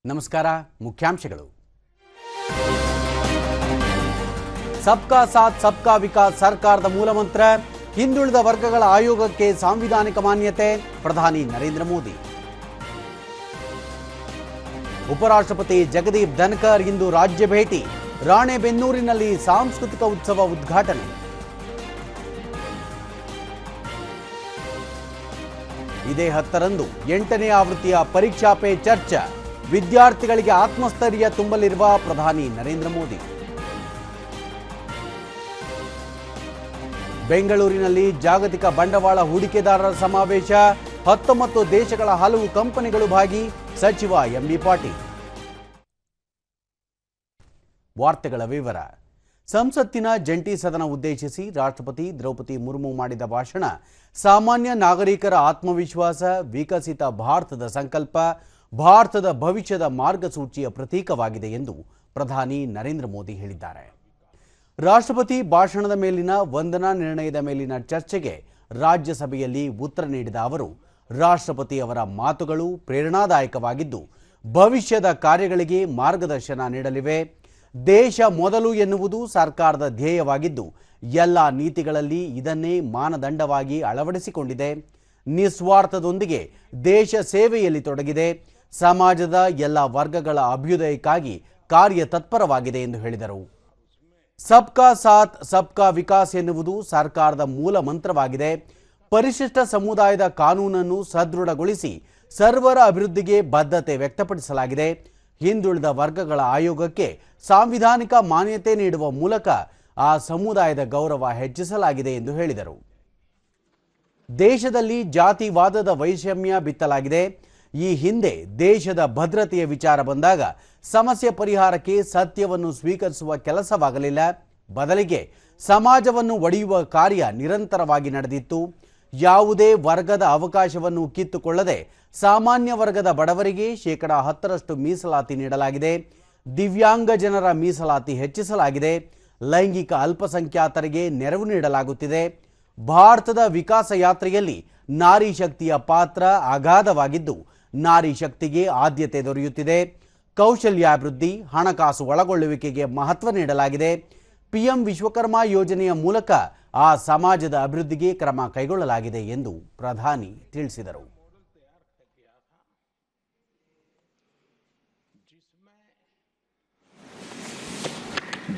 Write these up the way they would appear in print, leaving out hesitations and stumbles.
ನಮಸ್ಕಾರ. ಮುಖ್ಯಾಂಶಗಳು. ಸಬ್ಕಾ ಸಾಥ್ ಸಬ್ಕಾ ವಿಕಾಸ್ ಸರ್ಕಾರದ ಮೂಲಮಂತ್ರ. ಹಿಂದುಳಿದ ವರ್ಗಗಳ ಆಯೋಗಕ್ಕೆ ಸಾಂವಿಧಾನಿಕ ಮಾನ್ಯತೆ. ಪ್ರಧಾನಿ ನರೇಂದ್ರ ಮೋದಿ. ಉಪರಾಷ್ಟ್ರಪತಿ ಜಗದೀಪ್ ಧನ್ಕರ್ ಇಂದು ರಾಜ್ಯ ಭೇಟಿ. ರಾಣೆಬೆನ್ನೂರಿನಲ್ಲಿ ಸಾಂಸ್ಕೃತಿಕ ಉತ್ಸವ ಉದ್ಘಾಟನೆ. ಇದೇ 10ರಂದು 8ನೇ ಆವೃತ್ತಿಯ ಪರೀಕ್ಷಾ ಪೇ ಚರ್ಚಾ. ವಿದ್ಯಾರ್ಥಿಗಳಿಗೆ ಆತ್ಮಸ್ಥೈರ್ಯ ತುಂಬಲಿರುವ ಪ್ರಧಾನಿ ನರೇಂದ್ರ ಮೋದಿ. ಬೆಂಗಳೂರಿನಲ್ಲಿ ಜಾಗತಿಕ ಬಂಡವಾಳ ಹೂಡಿಕೆದಾರರ ಸಮಾವೇಶ. 19 ದೇಶಗಳ ಹಲವು ಕಂಪನಿಗಳು ಭಾಗಿ. ಸಚಿವ ಎಂಬಿ ಪಾಟೀಲ್. ವಾರ್ತೆಗಳ ವಿವರ. ಸಂಸತ್ತಿನ ಜಂಟಿ ಸದನ ಉದ್ದೇಶಿಸಿ ರಾಷ್ಟ್ರಪತಿ ದ್ರೌಪದಿ ಮುರ್ಮು ಮಾಡಿದ ಭಾಷಣ ಸಾಮಾನ್ಯ ನಾಗರಿಕರ ಆತ್ಮವಿಶ್ವಾಸ, ವಿಕಸಿತ ಭಾರತದ ಸಂಕಲ್ಪ, ಭಾರತದ ಭವಿಷ್ಯದ ಮಾರ್ಗಸೂಚಿಯ ಪ್ರತೀಕವಾಗಿದೆ ಎಂದು ಪ್ರಧಾನಿ ನರೇಂದ್ರ ಮೋದಿ ಹೇಳಿದ್ದಾರೆ. ರಾಷ್ಟ್ರಪತಿ ಭಾಷಣದ ಮೇಲಿನ ವಂದನಾ ನಿರ್ಣಯದ ಮೇಲಿನ ಚರ್ಚೆಗೆ ರಾಜ್ಯಸಭೆಯಲ್ಲಿ ಉತ್ತರ ನೀಡಿದ ಅವರು, ರಾಷ್ಟ್ರಪತಿ ಅವರ ಮಾತುಗಳು ಪ್ರೇರಣಾದಾಯಕವಾಗಿದ್ದು ಭವಿಷ್ಯದ ಕಾರ್ಯಗಳಿಗೆ ಮಾರ್ಗದರ್ಶನ ನೀಡಲಿವೆ. ದೇಶ ಮೊದಲು ಎನ್ನುವುದು ಸರ್ಕಾರದ ಧ್ಯೇಯವಾಗಿದ್ದು ಎಲ್ಲ ನೀತಿಗಳಲ್ಲಿ ಇದನ್ನೇ ಮಾನದಂಡವಾಗಿ ಅಳವಡಿಸಿಕೊಂಡಿದೆ. ನಿಸ್ವಾರ್ಥದೊಂದಿಗೆ ದೇಶ ಸೇವೆಯಲ್ಲಿ ತೊಡಗಿದೆ. ಸಮಾಜದ ಎಲ್ಲ ವರ್ಗಗಳ ಅಭ್ಯುದಯಕ್ಕಾಗಿ ಕಾರ್ಯತತ್ಪರವಾಗಿದೆ ಎಂದು ಹೇಳಿದರು. ಸಬ್ಕಾ ಸಾಥ್ ಸಬ್ಕಾ ವಿಕಾಸ್ ಎನ್ನುವುದು ಸರ್ಕಾರದ ಮೂಲ ಮಂತ್ರವಾಗಿದೆ. ಪರಿಶಿಷ್ಟ ಸಮುದಾಯದ ಕಾನೂನನ್ನು ಸದೃಢಗೊಳಿಸಿ ಸರ್ವರ ಅಭಿವೃದ್ಧಿಗೆ ಬದ್ಧತೆ ವ್ಯಕ್ತಪಡಿಸಲಾಗಿದೆ. ಹಿಂದುಳಿದ ವರ್ಗಗಳ ಆಯೋಗಕ್ಕೆ ಸಾಂವಿಧಾನಿಕ ಮಾನ್ಯತೆ ನೀಡುವ ಮೂಲಕ ಆ ಸಮುದಾಯದ ಗೌರವ ಹೆಚ್ಚಿಸಲಾಗಿದೆ ಎಂದು ಹೇಳಿದರು. ದೇಶದಲ್ಲಿ ಜಾತಿವಾದದ ವೈಷಮ್ಯ ಬಿತ್ತಲಾಗಿದೆ. ಈ ಹಿಂದೆ ದೇಶದ ಭದ್ರತೆಯ ವಿಚಾರ ಬಂದಾಗ ಸಮಸ್ಯೆ ಪರಿಹಾರಕ್ಕೆ ಸತ್ಯವನ್ನು ಸ್ವೀಕರಿಸುವ ಕೆಲಸವಾಗಲಿಲ್ಲ. ಬದಲಿಗೆ ಸಮಾಜವನ್ನು ಒಡೆಯುವ ಕಾರ್ಯ ನಿರಂತರವಾಗಿ ನಡೆದಿತ್ತು. ಯಾವುದೇ ವರ್ಗದ ಅವಕಾಶವನ್ನು ಕಿತ್ತುಕೊಳ್ಳದೆ ಸಾಮಾನ್ಯ ವರ್ಗದ ಬಡವರಿಗೆ 10% ಮೀಸಲಾತಿ ನೀಡಲಾಗಿದೆ. ದಿವ್ಯಾಂಗ ಜನರ ಮೀಸಲಾತಿ ಹೆಚ್ಚಿಸಲಾಗಿದೆ. ಲೈಂಗಿಕ ಅಲ್ಪಸಂಖ್ಯಾತರಿಗೆ ನೆರವು ನೀಡಲಾಗುತ್ತಿದೆ. ಭಾರತದ ವಿಕಾಸ ಯಾತ್ರೆಯಲ್ಲಿ ನಾರಿ ಶಕ್ತಿಯ ಪಾತ್ರ ಅಗಾಧವಾಗಿದ್ದು ನಾರಿ ಶಕ್ತಿಗೆ ಆದ್ಯತೆ ದೊರೆಯುತ್ತಿದೆ. ಕೌಶಲ್ಯಾಭಿವೃದ್ಧಿ, ಹಣಕಾಸು ಒಳಗೊಳ್ಳುವಿಕೆಗೆ ಮಹತ್ವ ನೀಡಲಾಗಿದೆ. ಪಿಎಂ ವಿಶ್ವಕರ್ಮ ಯೋಜನೆಯ ಮೂಲಕ ಆ ಸಮಾಜದ ಅಭಿವೃದ್ಧಿಗೆ ಕ್ರಮ ಕೈಗೊಳ್ಳಲಾಗಿದೆ ಎಂದು ಪ್ರಧಾನಿ ತಿಳಿಸಿದರು.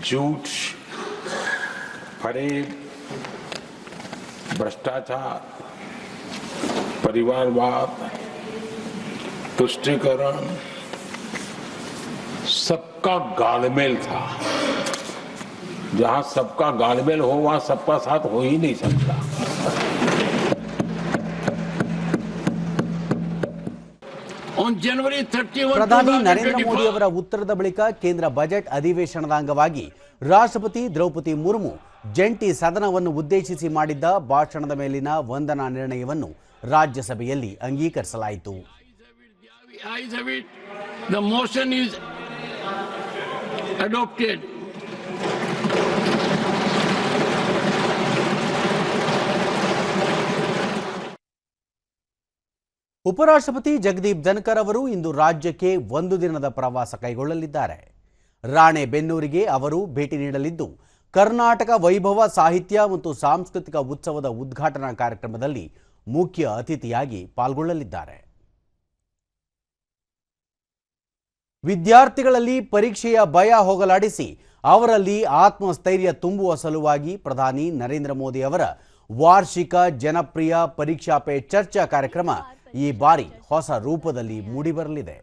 झूठ, फरेब, भ्रष्टाचार, परिवारवाद, तुष्टीकरण सबका गालमेल था. जहां सबका गालमेल हो वहां सबका साथ हो ही नहीं सकता. ಪ್ರಧಾನಿ ನರೇಂದ್ರ ಮೋದಿ ಅವರ ಉತ್ತರದ ಬಳಿಕ ಕೇಂದ್ರ ಬಜೆಟ್ ಅಧಿವೇಶನದ ಅಂಗವಾಗಿ ರಾಷ್ಟ್ರಪತಿ ದ್ರೌಪದಿ ಮುರ್ಮು ಜಂಟಿ ಸದನವನ್ನು ಉದ್ದೇಶಿಸಿ ಮಾಡಿದ್ದ ಭಾಷಣದ ಮೇಲಿನ ವಂದನಾ ನಿರ್ಣಯವನ್ನು ರಾಜ್ಯಸಭೆಯಲ್ಲಿ ಅಂಗೀಕರಿಸಲಾಯಿತು. ಉಪರಾಷ್ಟ್ರಪತಿ ಜಗದೀಪ್ ಧನ್ಕರ್ ಅವರು ಇಂದು ರಾಜ್ಯಕ್ಕೆ 1 ದಿನದ ಪ್ರವಾಸ ಕೈಗೊಳ್ಳಲಿದ್ದಾರೆ. ರಾಣೆಬೆನ್ನೂರಿಗೆ ಅವರು ಭೇಟಿ ನೀಡಲಿದ್ದು ಕರ್ನಾಟಕ ವೈಭವ ಸಾಹಿತ್ಯ ಮತ್ತು ಸಾಂಸ್ಕೃತಿಕ ಉತ್ಸವದ ಉದ್ಘಾಟನಾ ಕಾರ್ಯಕ್ರಮದಲ್ಲಿ ಮುಖ್ಯ ಅತಿಥಿಯಾಗಿ ಪಾಲ್ಗೊಳ್ಳಲಿದ್ದಾರೆ. ವಿದ್ಯಾರ್ಥಿಗಳಲ್ಲಿ ಪರೀಕ್ಷೆಯ ಭಯ ಹೋಗಲಾಡಿಸಿ ಅವರಲ್ಲಿ ಆತ್ಮಸ್ಥೈರ್ಯ ತುಂಬುವ ಸಲುವಾಗಿ ಪ್ರಧಾನಿ ನರೇಂದ್ರ ಮೋದಿ ಅವರ ವಾರ್ಷಿಕ ಜನಪ್ರಿಯ ಪರೀಕ್ಷಾ ಪೇ ಚರ್ಚಾ ಕಾರ್ಯಕ್ರಮ ಈ ಬಾರಿ ಹೊಸ ರೂಪದಲ್ಲಿ ಮೂಡಿಬರಲಿದೆ.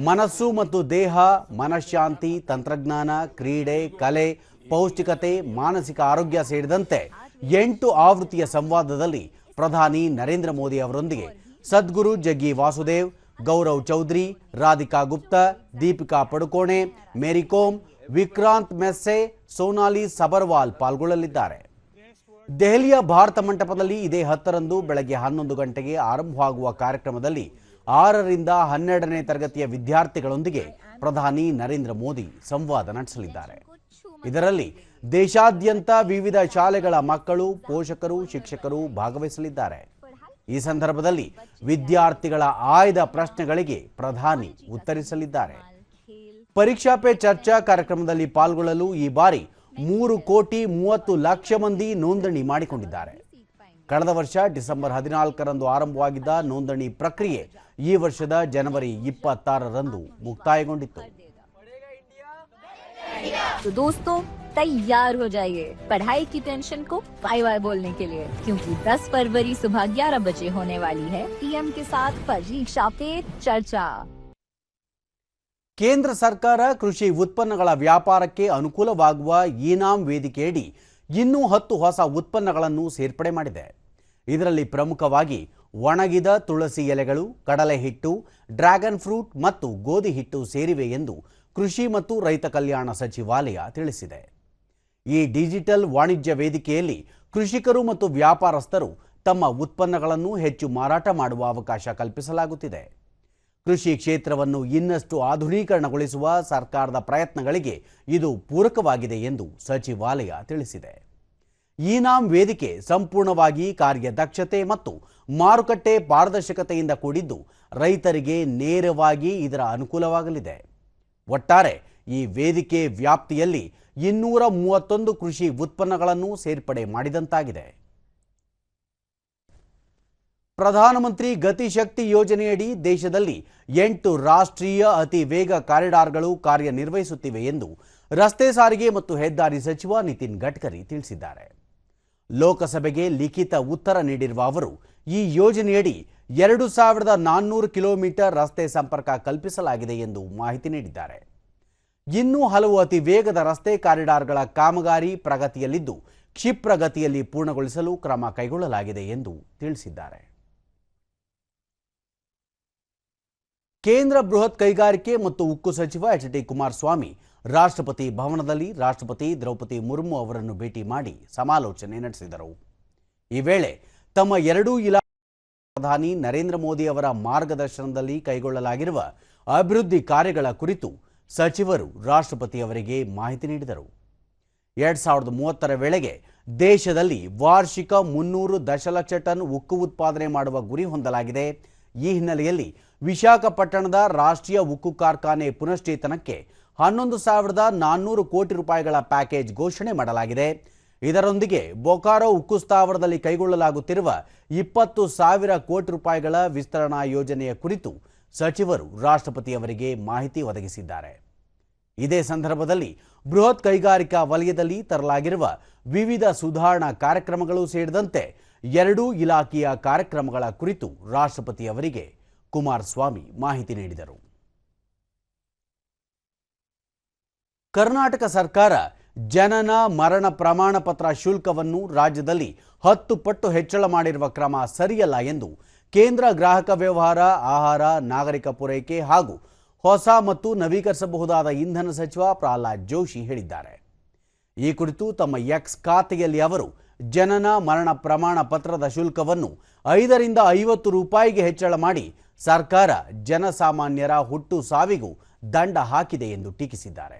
ಮನಸ್ಸು ಮತ್ತು ದೇಹ, ಮನಃಶಾಂತಿ, ತಂತ್ರಜ್ಞಾನ, ಕ್ರೀಡೆ, ಕಲೆ, ಪೌಷ್ಟಿಕತೆ, ಮಾನಸಿಕ ಆರೋಗ್ಯ ಸೇರಿದಂತೆ 8 ಆವೃತ್ತಿಯ ಸಂವಾದದಲ್ಲಿ ಪ್ರಧಾನಿ ನರೇಂದ್ರ ಮೋದಿ ಅವರೊಂದಿಗೆ ಸದ್ಗುರು ಜಗ್ಗಿ ವಾಸುದೇವ್, ಗೌರವ್ ಚೌಧರಿ, ರಾಧಿಕಾ ಗುಪ್ತಾ, ದೀಪಿಕಾ ಪಡುಕೋಣೆ, ಮೇರಿ ಕೋಮ್, ವಿಕ್ರಾಂತ್ ಮೆಸ್ಸೆ, ಸೋನಾಲಿ ಸಬರ್ವಾಲ್ ಪಾಲ್ಗೊಳ್ಳಲಿದ್ದಾರೆ. ದೆಹಲಿಯ ಭಾರತ ಮಂಟಪದಲ್ಲಿ ಇದೇ 10ರಂದು ಬೆಳಗ್ಗೆ 11 ಗಂಟೆಗೆ ಆರಂಭವಾಗುವ ಕಾರ್ಯಕ್ರಮದಲ್ಲಿ 6ರಿಂದ 12ನೇ ತರಗತಿಯ ವಿದ್ಯಾರ್ಥಿಗಳೊಂದಿಗೆ ಪ್ರಧಾನಿ ನರೇಂದ್ರ ಮೋದಿ ಸಂವಾದ ನಡೆಸಲಿದ್ದಾರೆ. ಇದರಲ್ಲಿ ದೇಶಾದ್ಯಂತ ವಿವಿಧ ಶಾಲೆಗಳ ಮಕ್ಕಳು, ಪೋಷಕರು, ಶಿಕ್ಷಕರು ಭಾಗವಹಿಸಲಿದ್ದಾರೆ. ಈ ಸಂದರ್ಭದಲ್ಲಿ ವಿದ್ಯಾರ್ಥಿಗಳ ಆಯ್ದ ಪ್ರಶ್ನೆಗಳಿಗೆ ಪ್ರಧಾನಿ ಉತ್ತರಿಸಲಿದ್ದಾರೆ. ಪರೀಕ್ಷಾ ಪೇ ಚರ್ಚಾ ಕಾರ್ಯಕ್ರಮದಲ್ಲಿ ಪಾಲ್ಗೊಳ್ಳಲು ಈ ಬಾರಿ 3,30,00,000 ಮಂದಿ ನೋಂದಣಿ ಮಾಡಿಕೊಂಡಿದ್ದಾರೆ. ಕಳೆದ ವರ್ಷ ಡಿಸೆಂಬರ್ 14ರಂದು ಆರಂಭವಾಗಿದ್ದ ನೋಂದಣಿ ಪ್ರಕ್ರಿಯೆ ಈ ವರ್ಷದ ಜನವರಿ 26ರಂದು ಮುಕ್ತಾಯಗೊಂಡಿತ್ತು. तो दोस्तों तैयार हो जाइए पढ़ाई की टेंशन को बाय बाय बोलने के लिए, क्योंकि 10 फरवरी सुबह 11 बजे होने वाली है पीएम के साथ परीक्षा पे चर्चा. ಕೇಂದ್ರ ಸರ್ಕಾರ ಕೃಷಿ ಉತ್ಪನ್ನಗಳ ವ್ಯಾಪಾರಕ್ಕೆ ಅನುಕೂಲವಾಗುವ ಇನಾಮ್ ವೇದಿಕೆಯಡಿ ಇನ್ನೂ 10 ಹೊಸ ಉತ್ಪನ್ನಗಳನ್ನು ಸೇರ್ಪಡೆ ಮಾಡಿದೆ. ಇದರಲ್ಲಿ ಪ್ರಮುಖವಾಗಿ ಒಣಗಿದ ತುಳಸಿ ಎಲೆಗಳು, ಕಡಲೆ ಹಿಟ್ಟು, ಡ್ರ್ಯಾಗನ್ ಫ್ರೂಟ್ ಮತ್ತು ಗೋಧಿ ಹಿಟ್ಟು ಸೇರಿವೆ ಎಂದು ಕೃಷಿ ಮತ್ತು ರೈತ ಕಲ್ಯಾಣ ಸಚಿವಾಲಯ ತಿಳಿಸಿದೆ. ಈ ಡಿಜಿಟಲ್ ವಾಣಿಜ್ಯ ವೇದಿಕೆಯಲ್ಲಿ ಕೃಷಿಕರು ಮತ್ತು ವ್ಯಾಪಾರಸ್ಥರು ತಮ್ಮ ಉತ್ಪನ್ನಗಳನ್ನು ಹೆಚ್ಚು ಮಾರಾಟ ಮಾಡುವ ಅವಕಾಶ ಕಲ್ಪಿಸಲಾಗುತ್ತಿದೆ. ಕೃಷಿ ಕ್ಷೇತ್ರವನ್ನು ಇನ್ನಷ್ಟು ಆಧುನೀಕರಣಗೊಳಿಸುವ ಸರ್ಕಾರದ ಪ್ರಯತ್ನಗಳಿಗೆ ಇದು ಪೂರಕವಾಗಿದೆ ಎಂದು ಸಚಿವಾಲಯ ತಿಳಿಸಿದೆ. ಇನಾಮ್ ವೇದಿಕೆ ಸಂಪೂರ್ಣವಾಗಿ ಕಾರ್ಯದಕ್ಷತೆ ಮತ್ತು ಮಾರುಕಟ್ಟೆ ಪಾರದರ್ಶಕತೆಯಿಂದ ಕೂಡಿದ್ದು ರೈತರಿಗೆ ನೇರವಾಗಿ ಇದರ ಅನುಕೂಲವಾಗಲಿದೆ. ಒಟ್ಟಾರೆ ಈ ವೇದಿಕೆ ವ್ಯಾಪ್ತಿಯಲ್ಲಿ 231 ಕೃಷಿ ಉತ್ಪನ್ನಗಳನ್ನು ಸೇರ್ಪಡೆ ಮಾಡಿದಂತಾಗಿದೆ. ಪ್ರಧಾನಮಂತ್ರಿ ಗತಿಶಕ್ತಿ ಯೋಜನೆಯಡಿ ದೇಶದಲ್ಲಿ 8 ರಾಷ್ಟ್ರೀಯ ಅತಿ ವೇಗ ಕಾರಿಡಾರ್ಗಳು ಕಾರ್ಯನಿರ್ವಹಿಸುತ್ತಿವೆ ಎಂದು ರಸ್ತೆ ಸಾರಿಗೆ ಮತ್ತು ಹೆದ್ದಾರಿ ಸಚಿವ ನಿತಿನ್ ಗಡ್ಕರಿ ತಿಳಿಸಿದ್ದಾರೆ. ಲೋಕಸಭೆಗೆ ಲಿಖಿತ ಉತ್ತರ ನೀಡಿರುವ ಅವರು ಈ ಯೋಜನೆಯಡಿ 2,400 ಕಿಲೋಮೀಟರ್ ರಸ್ತೆ ಸಂಪರ್ಕ ಕಲ್ಪಿಸಲಾಗಿದೆ ಎಂದು ಮಾಹಿತಿ ನೀಡಿದ್ದಾರೆ. ಇನ್ನೂ ಹಲವು ಅತಿ ವೇಗದ ರಸ್ತೆ ಕಾರಿಡಾರ್ಗಳ ಕಾಮಗಾರಿ ಪ್ರಗತಿಯಲ್ಲಿದ್ದು ಕ್ಷಿಪ್ರ ಗತಿಯಲ್ಲಿ ಪೂರ್ಣಗೊಳಿಸಲು ಕ್ರಮ ಕೈಗೊಳ್ಳಲಾಗಿದೆ ಎಂದು ತಿಳಿಸಿದ್ದಾರೆ. ಕೇಂದ್ರ ಬೃಹತ್ ಕೈಗಾರಿಕೆ ಮತ್ತು ಉಕ್ಕು ಸಚಿವ ಎಚ್.ಡಿ. ಕುಮಾರಸ್ವಾಮಿ ರಾಷ್ಟ್ರಪತಿ ಭವನದಲ್ಲಿ ರಾಷ್ಟ್ರಪತಿ ದ್ರೌಪದಿ ಮುರ್ಮು ಅವರನ್ನು ಭೇಟಿ ಮಾಡಿ ಸಮಾಲೋಚನೆ ನಡೆಸಿದರು. ಈ ವೇಳೆ ತಮ್ಮ ಎರಡೂ ಪ್ರಧಾನಿ ನರೇಂದ್ರ ಮೋದಿ ಅವರ ಮಾರ್ಗದರ್ಶನದಲ್ಲಿ ಕೈಗೊಳ್ಳಲಾಗಿರುವ ಅಭಿವೃದ್ಧಿ ಕಾರ್ಯಗಳ ಕುರಿತು ಸಚಿವರು ರಾಷ್ಟ್ರಪತಿ ಅವರಿಗೆ ಮಾಹಿತಿ ನೀಡಿದರು. 2030ರ ವೇಳೆಗೆ ದೇಶದಲ್ಲಿ ವಾರ್ಷಿಕ 300 ದಶಲಕ್ಷ ಟನ್ ಉಕ್ಕು ಉತ್ಪಾದನೆ ಮಾಡುವ ಗುರಿ ಹೊಂದಲಾಗಿದೆ. ಈ ಹಿನ್ನೆಲೆಯಲ್ಲಿ ವಿಶಾಖಪಟ್ಟಣದ ರಾಷ್ಟ್ರೀಯ ಉಕ್ಕು ಕಾರ್ಖಾನೆ ಪುನಶ್ಚೇತನಕ್ಕೆ 11,400 ಕೋಟಿ ರೂಪಾಯಿಗಳ ಪ್ಯಾಕೇಜ್ ಘೋಷಣೆ ಮಾಡಲಾಗಿದೆ. ಇದರೊಂದಿಗೆ ಬೊಕಾರೋ ಉಕ್ಕು ಸ್ಥಾವರದಲ್ಲಿ ಕೈಗೊಳ್ಳಲಾಗುತ್ತಿರುವ 20,000 ಕೋಟಿ ರೂಪಾಯಿಗಳ ವಿಸ್ತರಣಾ ಯೋಜನೆಯ ಕುರಿತು ಸಚಿವರು ರಾಷ್ಟ್ರಪತಿ ಅವರಿಗೆ ಮಾಹಿತಿ ಒದಗಿಸಿದ್ದಾರೆ. ಇದೇ ಸಂದರ್ಭದಲ್ಲಿ ಬೃಹತ್ ಕೈಗಾರಿಕಾ ವಲಯದಲ್ಲಿ ತರಲಾಗಿರುವ ವಿವಿಧ ಸುಧಾರಣಾ ಕಾರ್ಯಕ್ರಮಗಳು ಸೇರಿದಂತೆ ಎರಡೂ ಇಲಾಖೆಯ ಕಾರ್ಯಕ್ರಮಗಳ ಕುರಿತು ರಾಷ್ಟ್ರಪತಿ ಅವರಿಗೆ ಕುಮಾರಸ್ವಾಮಿ ಮಾಹಿತಿ ನೀಡಿದರು. ಕರ್ನಾಟಕ ಸರ್ಕಾರ ಜನನ ಮರಣ ಪ್ರಮಾಣ ಪತ್ರ ಶುಲ್ಕವನ್ನು ರಾಜ್ಯದಲ್ಲಿ 10 ಪಟ್ಟು ಹೆಚ್ಚಳ ಮಾಡಿರುವ ಕ್ರಮ ಸರಿಯಲ್ಲ ಎಂದು ಕೇಂದ್ರ ಗ್ರಾಹಕ ವ್ಯವಹಾರ, ಆಹಾರ, ನಾಗರಿಕ ಪೂರೈಕೆ ಹಾಗೂ ಹೊಸ ಮತ್ತು ನವೀಕರಿಸಬಹುದಾದ ಇಂಧನ ಸಚಿವ ಪ್ರಹ್ಲಾದ್ ಜೋಶಿ ಹೇಳಿದ್ದಾರೆ. ಈ ಕುರಿತು ತಮ್ಮ ಎಕ್ಸ್ ಖಾತೆಯಲ್ಲಿ ಅವರು ಜನನ ಮರಣ ಪ್ರಮಾಣ ಪತ್ರದ ಶುಲ್ಕವನ್ನು 5 ರಿಂದ 50 ರೂಪಾಯಿಗೆ ಹೆಚ್ಚಳ ಮಾಡಿ ಸರ್ಕಾರ ಜನಸಾಮಾನ್ಯರ ಹುಟ್ಟು ಸಾವಿಗೂ ದಂಡ ಹಾಕಿದೆ ಎಂದು ಟೀಕಿಸಿದ್ದಾರೆ.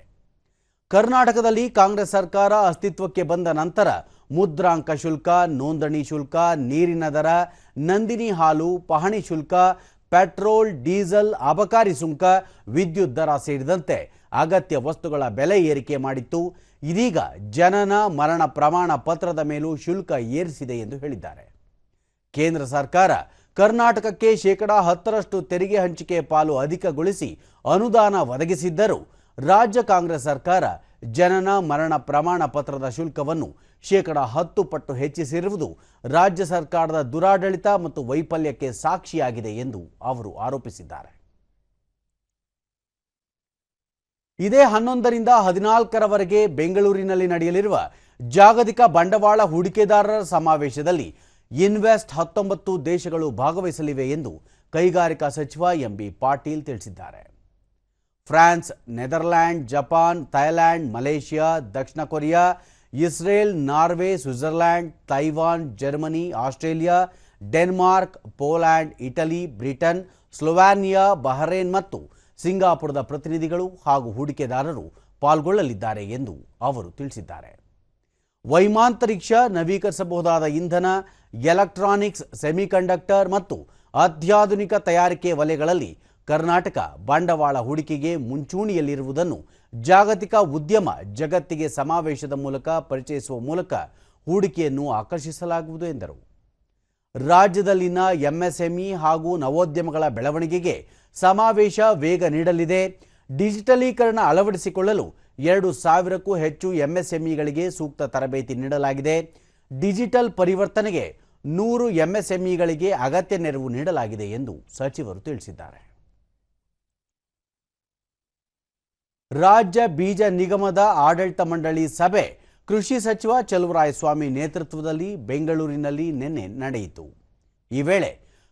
ಕರ್ನಾಟಕದಲ್ಲಿ ಕಾಂಗ್ರೆಸ್ ಸರ್ಕಾರ ಅಸ್ತಿತ್ವಕ್ಕೆ ಬಂದ ನಂತರ ಮುದ್ರಾಂಕ ಶುಲ್ಕ, ನೋಂದಣಿ ಶುಲ್ಕ, ನೀರಿನ ದರ, ನಂದಿನಿ ಹಾಲು, ಪಹಣಿ ಶುಲ್ಕ, ಪೆಟ್ರೋಲ್, ಡೀಸೆಲ್, ಅಬಕಾರಿ ಸುಂಕ, ವಿದ್ಯುತ್ ದರ ಸೇರಿದಂತೆ ಅಗತ್ಯ ವಸ್ತುಗಳ ಬೆಲೆ ಏರಿಕೆ ಮಾಡಿತ್ತು. ಇದೀಗ ಜನನ ಮರಣ ಪ್ರಮಾಣ ಪತ್ರದ ಮೇಲೂ ಶುಲ್ಕ ಏರಿಸಿದೆ ಎಂದು ಹೇಳಿದ್ದಾರೆ. ಕೇಂದ್ರ ಸರ್ಕಾರ ಕರ್ನಾಟಕಕ್ಕೆ 10% ತೆರಿಗೆ ಹಂಚಿಕೆ ಪಾಲು ಅಧಿಕಗೊಳಿಸಿ ಅನುದಾನ ಒದಗಿಸಿದ್ದರೂ ರಾಜ್ಯ ಕಾಂಗ್ರೆಸ್ ಸರ್ಕಾರ ಜನನ ಮರಣ ಪ್ರಮಾಣ ಪತ್ರದ ಶುಲ್ಕವನ್ನು 10% ಪಟ್ಟು ಹೆಚ್ಚಿಸಿರುವುದು ರಾಜ್ಯ ಸರ್ಕಾರದ ದುರಾಡಳಿತ ಮತ್ತು ವೈಫಲ್ಯಕ್ಕೆ ಸಾಕ್ಷಿಯಾಗಿದೆ ಎಂದು ಅವರು ಆರೋಪಿಸಿದ್ದಾರೆ. ಇದೇ 11 ರಿಂದ 14ರವರೆಗೆ ಬೆಂಗಳೂರಿನಲ್ಲಿ ನಡೆಯಲಿರುವ ಜಾಗತಿಕ ಬಂಡವಾಳ ಹೂಡಿಕೆದಾರರ ಸಮಾವೇಶದಲ್ಲಿ ಇನ್ವೆಸ್ಟ್ 19 ದೇಶಗಳು ಭಾಗವಹಿಸಲಿವೆ ಎಂದು ಕೈಗಾರಿಕಾ ಸಚಿವ ಎಂ.ಬಿ. ಪಾಟೀಲ್ ತಿಳಿಸಿದ್ದಾರೆ. France, Netherland, Japan, Thailand, Malaysia, ದಕ್ಷಿಣ Korea, Israel, Norway, Switzerland, Taiwan, Germany, Australia, Denmark, Poland, Italy, Britain, Slovenia, Bahrain ಮತ್ತು ಸಿಂಗಾಪುರದ ಪ್ರತಿನಿಧಿಗಳು ಹಾಗೂ ಹೂಡಿಕೆದಾರರು ಪಾಲ್ಗೊಳ್ಳಲಿದ್ದಾರೆ ಎಂದು ಅವರು ತಿಳಿಸಿದ್ದಾರೆ. ವೈಮಾಂತರಿಕ್ಷ, ನವೀಕರಿಸಬಹುದಾದ ಇಂಧನ, ಎಲೆಕ್ಟ್ರಾನಿಕ್ಸ್, ಸೆಮಿಕಂಡಕ್ಟರ್ ಮತ್ತು ಅತ್ಯಾಧುನಿಕ ತಯಾರಿಕೆ ವಲಯಗಳಲ್ಲಿ ಕರ್ನಾಟಕ ಬಂಡವಾಳ ಹೂಡಿಕೆಗೆ ಮುಂಚೂಣಿಯಲ್ಲಿರುವುದನ್ನು ಜಾಗತಿಕ ಉದ್ಯಮ ಜಗತ್ತಿಗೆ ಸಮಾವೇಶದ ಮೂಲಕ ಪರಿಚಯಿಸುವ ಮೂಲಕ ಹೂಡಿಕೆಯನ್ನು ಆಕರ್ಷಿಸಲಾಗುವುದು ಎಂದರು. ರಾಜ್ಯದಲ್ಲಿನ ಎಂಎಸ್ಎಂಇ ಹಾಗೂ ನವೋದ್ಯಮಗಳ ಬೆಳವಣಿಗೆಗೆ ಸಮಾವೇಶ ವೇಗ ನೀಡಲಿದೆ. ಡಿಜಿಟಲೀಕರಣ ಅಳವಡಿಸಿಕೊಳ್ಳಲು 2,000ಕ್ಕೂ ಹೆಚ್ಚು ಎಂಎಸ್ಎಂಇಗಳಿಗೆ ಸೂಕ್ತ ತರಬೇತಿ ನೀಡಲಾಗಿದೆ. ಡಿಜಿಟಲ್ ಪರಿವರ್ತನೆಗೆ 100 ಎಂಎಸ್ಎಂಇಗಳಿಗೆ ಅಗತ್ಯ ನೆರವು ನೀಡಲಾಗಿದೆ ಎಂದು ಸಚಿವರು ತಿಳಿಸಿದ್ದಾರೆ. ರಾಜ್ಯ ಬೀಜ ನಿಗಮದ ಆಡಳಿತ ಮಂಡಳಿ ಸಭೆ ಕೃಷಿ ಸಚಿವ ಚಲುವರಾಯಸ್ವಾಮಿ ನೇತೃತ್ವದಲ್ಲಿ ಬೆಂಗಳೂರಿನಲ್ಲಿ ನಿನ್ನೆ ನಡೆಯಿತು. ಈ ವೇಳೆ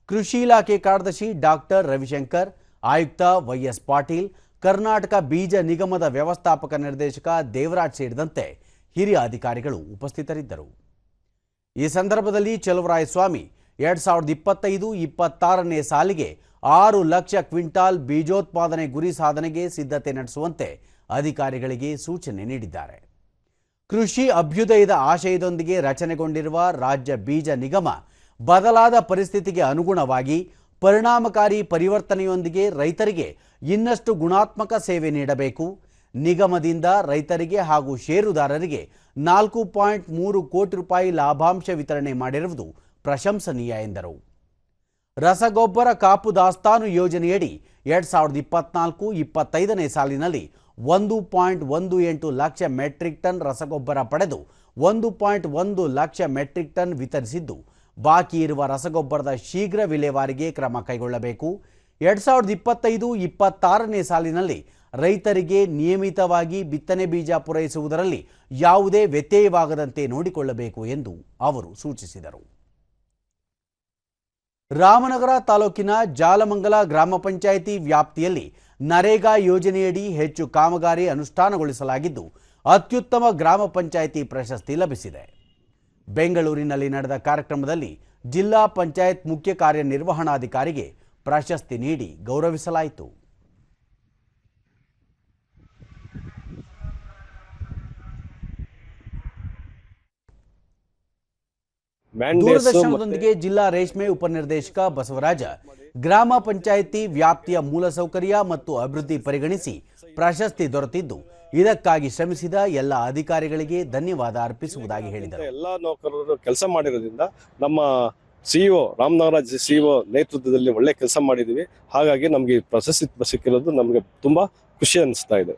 ಕೃಷಿ ಇಲಾಖೆ ಕಾರ್ಯದರ್ಶಿ ಡಾಕ್ಟರ್ ರವಿಶಂಕರ್, ಆಯುಕ್ತ ವೈಎಸ್ ಪಾಟೀಲ್, ಕರ್ನಾಟಕ ಬೀಜ ನಿಗಮದ ವ್ಯವಸ್ಥಾಪಕ ನಿರ್ದೇಶಕ ದೇವರಾಜ್ ಸೇರಿದಂತೆ ಹಿರಿಯ ಅಧಿಕಾರಿಗಳು ಉಪಸ್ಥಿತರಿದ್ದರು. ಈ ಸಂದರ್ಭದಲ್ಲಿ ಚಲುವರಾಯಸ್ವಾಮಿ 2025-26ನೇ ಸಾಲಿಗೆ 6 ಲಕ್ಷ ಕ್ವಿಂಟಾಲ್ ಬೀಜೋತ್ಪಾದನೆ ಗುರಿ ಸಾಧನೆಗೆ ಸಿದ್ಧತೆ ನಡೆಸುವಂತೆ ಅಧಿಕಾರಿಗಳಿಗೆ ಸೂಚನೆ ನೀಡಿದ್ದಾರೆ. ಕೃಷಿ ಅಭ್ಯುದಯದ ಆಶಯದೊಂದಿಗೆ ರಚನೆಗೊಂಡಿರುವ ರಾಜ್ಯ ಬೀಜ ನಿಗಮ ಬದಲಾದ ಪರಿಸ್ಥಿತಿಗೆ ಅನುಗುಣವಾಗಿ ಪರಿಣಾಮಕಾರಿ ಪರಿವರ್ತನೆಯೊಂದಿಗೆ ರೈತರಿಗೆ ಇನ್ನಷ್ಟು ಗುಣಾತ್ಮಕ ಸೇವೆ ನೀಡಬೇಕು. ನಿಗಮದಿಂದ ರೈತರಿಗೆ ಹಾಗೂ ಷೇರುದಾರರಿಗೆ 4.3 ಕೋಟಿ ರೂಪಾಯಿ ಲಾಭಾಂಶ ವಿತರಣೆ ಮಾಡಿರುವುದು ಪ್ರಶಂಸನೀಯ ಎಂದರು. ರಸಗೊಬ್ಬರ ಕಾಪು ದಾಸ್ತಾನು ಯೋಜನೆಯಡಿ 2024-25ನೇ ಸಾಲಿನಲ್ಲಿ 1.18 ಲಕ್ಷ ಮೆಟ್ರಿಕ್ ಟನ್ ರಸಗೊಬ್ಬರ ಪಡೆದು 1.1 ಲಕ್ಷ ಮೆಟ್ರಿಕ್ ಟನ್ ವಿತರಿಸಿದ್ದು, ಬಾಕಿ ಇರುವ ರಸಗೊಬ್ಬರದ ಶೀಘ್ರ ವಿಲೇವಾರಿಗೆ ಕ್ರಮ ಕೈಗೊಳ್ಳಬೇಕು. 2025-26ನೇ ಸಾಲಿನಲ್ಲಿ ರೈತರಿಗೆ ನಿಯಮಿತವಾಗಿ ಬಿತ್ತನೆ ಬೀಜ ಪೂರೈಸುವುದರಲ್ಲಿ ಯಾವುದೇ ವ್ಯತ್ಯಯವಾಗದಂತೆ ನೋಡಿಕೊಳ್ಳಬೇಕು ಎಂದು ಅವರು ಸೂಚಿಸಿದರು. ರಾಮನಗರ ತಾಲೂಕಿನ ಜಾಲಮಂಗಲ ಗ್ರಾಮ ಪಂಚಾಯಿತಿ ವ್ಯಾಪ್ತಿಯಲ್ಲಿ ನರೇಗಾ ಯೋಜನೆಯಡಿ ಹೆಚ್ಚು ಕಾಮಗಾರಿ ಅನುಷ್ಠಾನಗೊಳಿಸಲಾಗಿದ್ದು, ಅತ್ಯುತ್ತಮ ಗ್ರಾಮ ಪಂಚಾಯಿತಿ ಪ್ರಶಸ್ತಿ ಲಭಿಸಿದೆ. ಬೆಂಗಳೂರಿನಲ್ಲಿ ನಡೆದ ಕಾರ್ಯಕ್ರಮದಲ್ಲಿ ಜಿಲ್ಲಾ ಪಂಚಾಯತ್ ಮುಖ್ಯ ಕಾರ್ಯನಿರ್ವಹಣಾಧಿಕಾರಿಗೆ ಪ್ರಶಸ್ತಿ ನೀಡಿ ಗೌರವಿಸಲಾಯಿತು. ದೂರದರ್ಶನದೊಂದಿಗೆ ಜಿಲ್ಲಾ ರೇಷ್ಮೆ ಉಪನಿರ್ದೇಶಕ ಬಸವರಾಜ ಗ್ರಾಮ ಪಂಚಾಯಿತಿ ವ್ಯಾಪ್ತಿಯ ಮೂಲಸೌಕರ್ಯ ಮತ್ತು ಅಭಿವೃದ್ಧಿ ಪರಿಗಣಿಸಿ ಪ್ರಶಸ್ತಿ ದೊರೆತಿದ್ದು, ಇದಕ್ಕಾಗಿ ಶ್ರಮಿಸಿದ ಎಲ್ಲ ಅಧಿಕಾರಿಗಳಿಗೆ ಧನ್ಯವಾದ ಅರ್ಪಿಸುವುದಾಗಿ ಹೇಳಿದರು. ಎಲ್ಲ ನೌಕರರು ಕೆಲಸ ಮಾಡಿರೋದ್ರಿಂದ ನಮ್ಮ ಸಿಇಒ ರಾಮನಗರ ಸಿಇಒ ನೇತೃತ್ವದಲ್ಲಿ ಒಳ್ಳೆ ಕೆಲಸ ಮಾಡಿದ್ದೀವಿ. ಹಾಗಾಗಿ ನಮಗೆ ಪ್ರಶಸ್ತಿ ಸಿಕ್ಕಿರೋದು ನಮಗೆ ತುಂಬಾ ಖುಷಿ ಅನಿಸ್ತಾ ಇದೆ.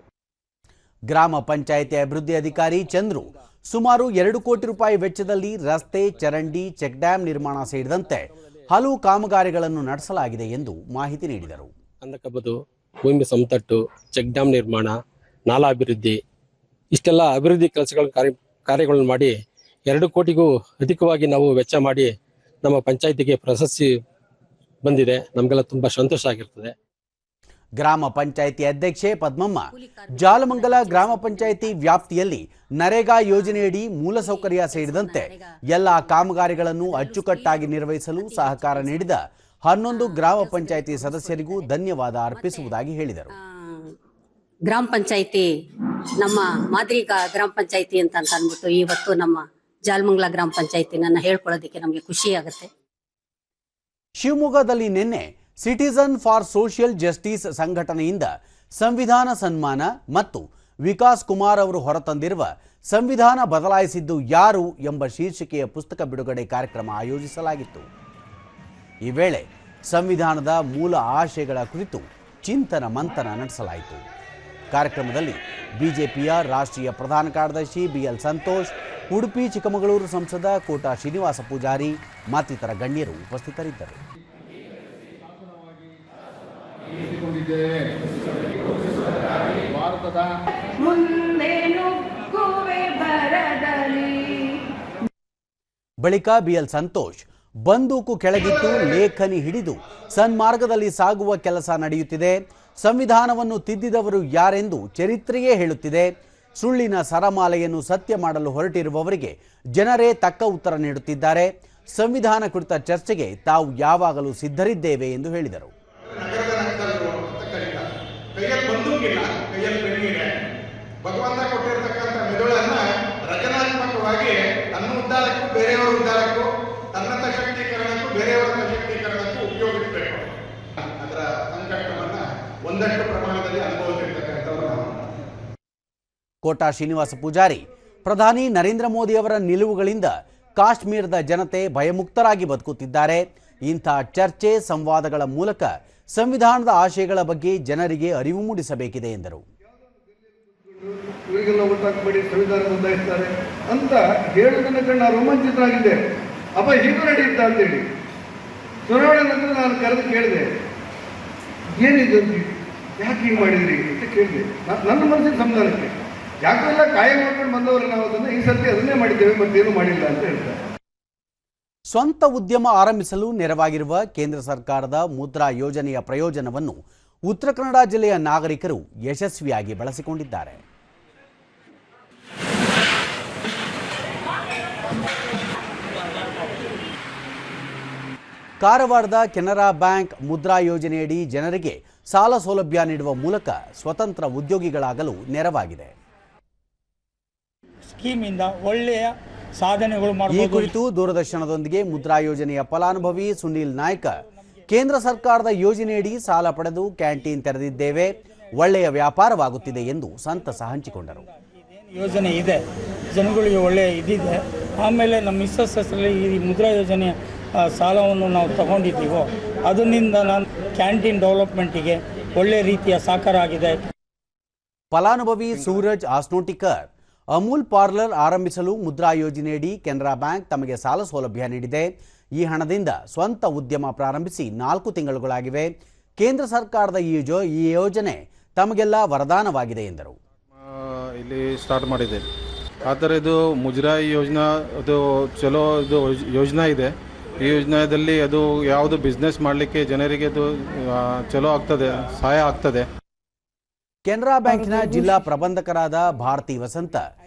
ಗ್ರಾಮ ಪಂಚಾಯಿತಿ ಅಭಿವೃದ್ಧಿ ಅಧಿಕಾರಿ ಚಂದ್ರು ಸುಮಾರು 2 ಕೋಟಿ ರೂಪಾಯಿ ವೆಚ್ಚದಲ್ಲಿ ರಸ್ತೆ, ಚರಂಡಿ, ಚೆಕ್ ಡ್ಯಾಂ ನಿರ್ಮಾಣ ಸೇರಿದಂತೆ ಹಲವು ಕಾಮಗಾರಿಗಳನ್ನು ನಡೆಸಲಾಗಿದೆ ಎಂದು ಮಾಹಿತಿ ನೀಡಿದರು. ಕಂದಕಬದು, ಭೂಮಿ ಸಮತಟ್ಟು, ಚೆಕ್ ಡ್ಯಾಂ ನಿರ್ಮಾಣ, ನಾಲಾ ಅಭಿವೃದ್ಧಿ, ಇಷ್ಟೆಲ್ಲ ಅಭಿವೃದ್ಧಿ ಕಾರ್ಯಗಳನ್ನು ಮಾಡಿ 2 ಕೋಟಿಗೂ ಅಧಿಕವಾಗಿ ನಾವು ವೆಚ್ಚ ಮಾಡಿ ನಮ್ಮ ಪಂಚಾಯಿತಿಗೆ ಪ್ರಶಸ್ತಿ ಬಂದಿದೆ. ನಮಗೆಲ್ಲ ತುಂಬಾ ಸಂತೋಷ ಆಗಿರ್ತದೆ. ಗ್ರಾಮ ಪಂಚಾಯಿತಿ ಅಧ್ಯಕ್ಷೆ ಪದ್ಮಮ್ಮ ಜಾಲಮಂಗಲ ಗ್ರಾಮ ಪಂಚಾಯಿತಿ ವ್ಯಾಪ್ತಿಯಲ್ಲಿ ನರೇಗಾ ಯೋಜನೆಯಡಿ ಮೂಲಸೌಕರ್ಯ ಸೇರಿದಂತೆ ಎಲ್ಲ ಕಾಮಗಾರಿಗಳನ್ನು ಅಚ್ಚುಕಟ್ಟಾಗಿ ನಿರ್ವಹಿಸಲು ಸಹಕಾರ ನೀಡಿದ 11 ಗ್ರಾಮ ಪಂಚಾಯಿತಿ ಸದಸ್ಯರಿಗೂ ಧನ್ಯವಾದ ಅರ್ಪಿಸುವುದಾಗಿ ಹೇಳಿದರು. ಗ್ರಾಮ ಪಂಚಾಯಿತಿ ನಮ್ಮ ಮಾದರಿ ಗ್ರಾಮ ಪಂಚಾಯಿತಿ ಅಂತ ಅಂದ್ಬಿಟ್ಟು ಇವತ್ತು ನಮ್ಮ ಜಾಲಮಂಗಲ ಗ್ರಾಮ ಪಂಚಾಯಿತಿ ನನ್ನ ಹೇಳ್ಕೊಳ್ಳೋದಕ್ಕೆ ನಮಗೆ ಖುಷಿ ಆಗುತ್ತೆ. ಶಿವಮೊಗ್ಗದಲ್ಲಿ ನಿನ್ನೆ ಸಿಟಿಜನ್ ಫಾರ್ ಸೋಷಿಯಲ್ ಜಸ್ಟಿಸ್ ಸಂಘಟನೆಯಿಂದ ಸಂವಿಧಾನ ಸನ್ಮಾನ ಮತ್ತು ವಿಕಾಸ್ ಕುಮಾರ್ ಅವರು ಹೊರತಂದಿರುವ ಸಂವಿಧಾನ ಬದಲಾಯಿಸಿದ್ದು ಯಾರು ಎಂಬ ಶೀರ್ಷಿಕೆಯ ಪುಸ್ತಕ ಬಿಡುಗಡೆ ಕಾರ್ಯಕ್ರಮ ಆಯೋಜಿಸಲಾಗಿತ್ತು. ಈ ವೇಳೆ ಸಂವಿಧಾನದ ಮೂಲ ಆಶಯಗಳ ಕುರಿತು ಚಿಂತನ ಮಂಥನ ನಡೆಸಲಾಯಿತು. ಕಾರ್ಯಕ್ರಮದಲ್ಲಿ ಬಿಜೆಪಿಯ ರಾಷ್ಟ್ರೀಯ ಪ್ರಧಾನ ಕಾರ್ಯದರ್ಶಿ ಬಿಎಲ್ ಸಂತೋಷ್, ಉಡುಪಿ ಚಿಕ್ಕಮಗಳೂರು ಸಂಸದ ಕೋಟಾ ಶ್ರೀನಿವಾಸ ಪೂಜಾರಿ ಮತ್ತಿತರ ಗಣ್ಯರು ಉಪಸ್ಥಿತರಿದ್ದರು. ಬಳಿಕ ಬಿಎಲ್ ಸಂತೋಷ್ ಬಂದೂಕು ಕೆಳಗಿಟ್ಟು ಲೇಖನಿ ಹಿಡಿದು ಸನ್ಮಾರ್ಗದಲ್ಲಿ ಸಾಗುವ ಕೆಲಸ ನಡೆಯುತ್ತಿದೆ. ಸಂವಿಧಾನವನ್ನು ತಿದ್ದಿದವರು ಯಾರೆಂದು ಚರಿತ್ರೆಯೇ ಹೇಳುತ್ತಿದೆ. ಸುಳ್ಳಿನ ಸರಮಾಲೆಯನ್ನು ಸತ್ಯ ಮಾಡಲು ಹೊರಟಿರುವವರಿಗೆ ಜನರೇ ತಕ್ಕ ಉತ್ತರ ನೀಡುತ್ತಿದ್ದಾರೆ. ಸಂವಿಧಾನ ಕುರಿತ ಚರ್ಚೆಗೆ ತಾವು ಯಾವಾಗಲೂ ಸಿದ್ಧರಿದ್ದೇವೆ ಎಂದು ಹೇಳಿದರು. ಭಗವಂತ ಕೊಟ್ಟಿರತಕ್ಕಂಥ ಮೆದುಳನ್ನ ರಚನಾತ್ಮಕವಾಗಿ ಒಂದಷ್ಟು ಪ್ರಮಾಣದಲ್ಲಿ ಅನುಭವಿಸಿರ್ತಕ್ಕಂಥವ್ರು ನಾವು. ಕೋಟಾ ಶ್ರೀನಿವಾಸ ಪೂಜಾರಿ, ಪ್ರಧಾನಿ ನರೇಂದ್ರ ಮೋದಿ ಅವರ ನಿಲುವುಗಳಿಂದ ಕಾಶ್ಮೀರದ ಜನತೆ ಭಯಮುಕ್ತರಾಗಿ ಬದುಕುತ್ತಿದ್ದಾರೆ. ಇಂಥ ಚರ್ಚೆ ಸಂವಾದಗಳ ಮೂಲಕ ಸಂವಿಧಾನದ ಆಶಯಗಳ ಬಗ್ಗೆ ಜನರಿಗೆ ಅರಿವು ಮೂಡಿಸಬೇಕಿದೆ ಎಂದರು. ಇವರಿಗೆಲ್ಲ ಒಟ್ಟಾಗಬೇಡಿ, ಸಂವಿಧಾನ ಬದಲಾಯಿಸ್ತಾರೆ ಅಂತ ಹೇಳುವುದನ್ನು ಕಂಡು ನಾನು ರೋಮಾಂಚಿತರಾಗಿದ್ದೆ. ಅಪ್ಪ ಹೀಗೂ ನಡೆಯುತ್ತಾ ಅಂತೇಳಿ ಚುನಾವಣೆ ನಂತರ ನಾನು ಕರೆದು ಕೇಳಿದೆ, ಏನಿದೆ ಯಾಕೆ ಹೀಗೆ ಮಾಡಿದ್ರಿ ಅಂತ ಕೇಳಿದೆ. ನನ್ನ ಮನಸ್ಸಿನ ಸಂಧಾನಕ್ಕೆ ಯಾಕೆಲ್ಲ ಕಾಯಂ ಮಾಡ್ಕೊಂಡು ಬಂದವರು ನಾವು ಅದನ್ನು ಈ ಸರ್ತಿ ಅದನ್ನೇ ಮಾಡಿದ್ದೇವೆ, ಮತ್ತೇನು ಮಾಡಿಲ್ಲ ಅಂತ ಹೇಳ್ತಾರೆ. ಸ್ವಂತ ಉದ್ಯಮ ಆರಂಭಿಸಲು ನೆರವಾಗಿರುವ ಕೇಂದ್ರ ಸರ್ಕಾರದ ಮುದ್ರಾ ಯೋಜನೆಯ ಪ್ರಯೋಜನವನ್ನು ಉತ್ತರ ಕನ್ನಡ ಜಿಲ್ಲೆಯ ನಾಗರಿಕರು ಯಶಸ್ವಿಯಾಗಿ ಬಳಸಿಕೊಂಡಿದ್ದಾರೆ. ಕಾರವಾರದ ಕೆನರಾ ಬ್ಯಾಂಕ್ ಮುದ್ರಾ ಯೋಜನೆಯಡಿ ಜನರಿಗೆ ಸಾಲ ಸೌಲಭ್ಯ ನೀಡುವ ಮೂಲಕ ಸ್ವತಂತ್ರ ಉದ್ಯೋಗಿಗಳಾಗಲು ನೆರವಾಗಿದೆ. ಸ್ಕೀಮಿಂದ ಒಳ್ಳೆಯ ಸಾಧನೆಗಳು ಈ ಕುರಿತು ದೂರದರ್ಶನದೊಂದಿಗೆ ಮುದ್ರಾ ಯೋಜನೆಯ ಫಲಾನುಭವಿ ಸುನೀಲ್ ನಾಯ್ಕ, ಕೇಂದ್ರ ಸರ್ಕಾರದ ಯೋಜನೆಯಡಿ ಸಾಲ ಪಡೆದು ಕ್ಯಾಂಟೀನ್ ತೆರೆದಿದ್ದೇವೆ, ಒಳ್ಳೆಯ ವ್ಯಾಪಾರವಾಗುತ್ತಿದೆ ಎಂದು ಸಂತಸ ಹಂಚಿಕೊಂಡರು. ಯೋಜನೆ ಇದೆ, ಜನಗಳಿಗೆ ಒಳ್ಳೆಯ ಇದಿದೆ. ಆಮೇಲೆ ನಮ್ಮ ಮಿಸ್ಸಸ್ ಹೆಸರಲ್ಲಿ ಈ ಮುದ್ರಾ ಯೋಜನೆಯ ಸಾಲವನ್ನು ನಾವು ತಗೊಂಡಿದ್ದೀವೋ ಅದರಿಂದ ನಾನು ಕ್ಯಾಂಟೀನ್ ಡೆವಲಪ್ಮೆಂಟಿಗೆ ಒಳ್ಳೆಯ ರೀತಿಯ ಸಹಕಾರ ಆಗಿದೆ. ಫಲಾನುಭವಿ ಸೂರಜ್ ಆಸ್ನೋಟಿಕರ್, ಅಮೂಲ್ ಪಾರ್ಲರ್ ಆರಂಭಿಸಲು ಮುದ್ರಾ ಯೋಜನೆಯಡಿ ಕೆನರಾ ಬ್ಯಾಂಕ್ ತಮಗೆ ಸಾಲ ಸೌಲಭ್ಯ ನೀಡಿದೆ. ಈ ಹಣದಿಂದ ಸ್ವಂತ ಉದ್ಯಮ ಪ್ರಾರಂಭಿಸಿ 4 ತಿಂಗಳುಗಳಾಗಿವೆ. ಕೇಂದ್ರ ಸರ್ಕಾರದ ಈ ಯೋಜನೆ ತಮಗೆಲ್ಲ ವರದಾನವಾಗಿದೆ ಎಂದರು. ಇಲ್ಲಿ ಸ್ಟಾರ್ಟ್ ಮಾಡಿದೆ, ಆದರೆ ಇದು ಮುದ್ರಾ ಯೋಜನಾ ಅದು ಚಲೋ ಇದು ಯೋಜನಾ ಇದೆ. ಈ ಯೋಜನೆಯಲ್ಲಿ ಅದು ಯಾವುದು ಬಿಸ್ನೆಸ್ ಮಾಡಲಿಕ್ಕೆ ಜನರಿಗೆ ಅದು ಚಲೋ ಆಗ್ತದೆ, ಸಹಾಯ ಆಗ್ತದೆ. ಕೆನರಾ ಬ್ಯಾಂಕಿನ ಜಿಲ್ಲಾ ಪ್ರಬಂಧಕರಾದ ಭಾರತಿ ವಸಂತ,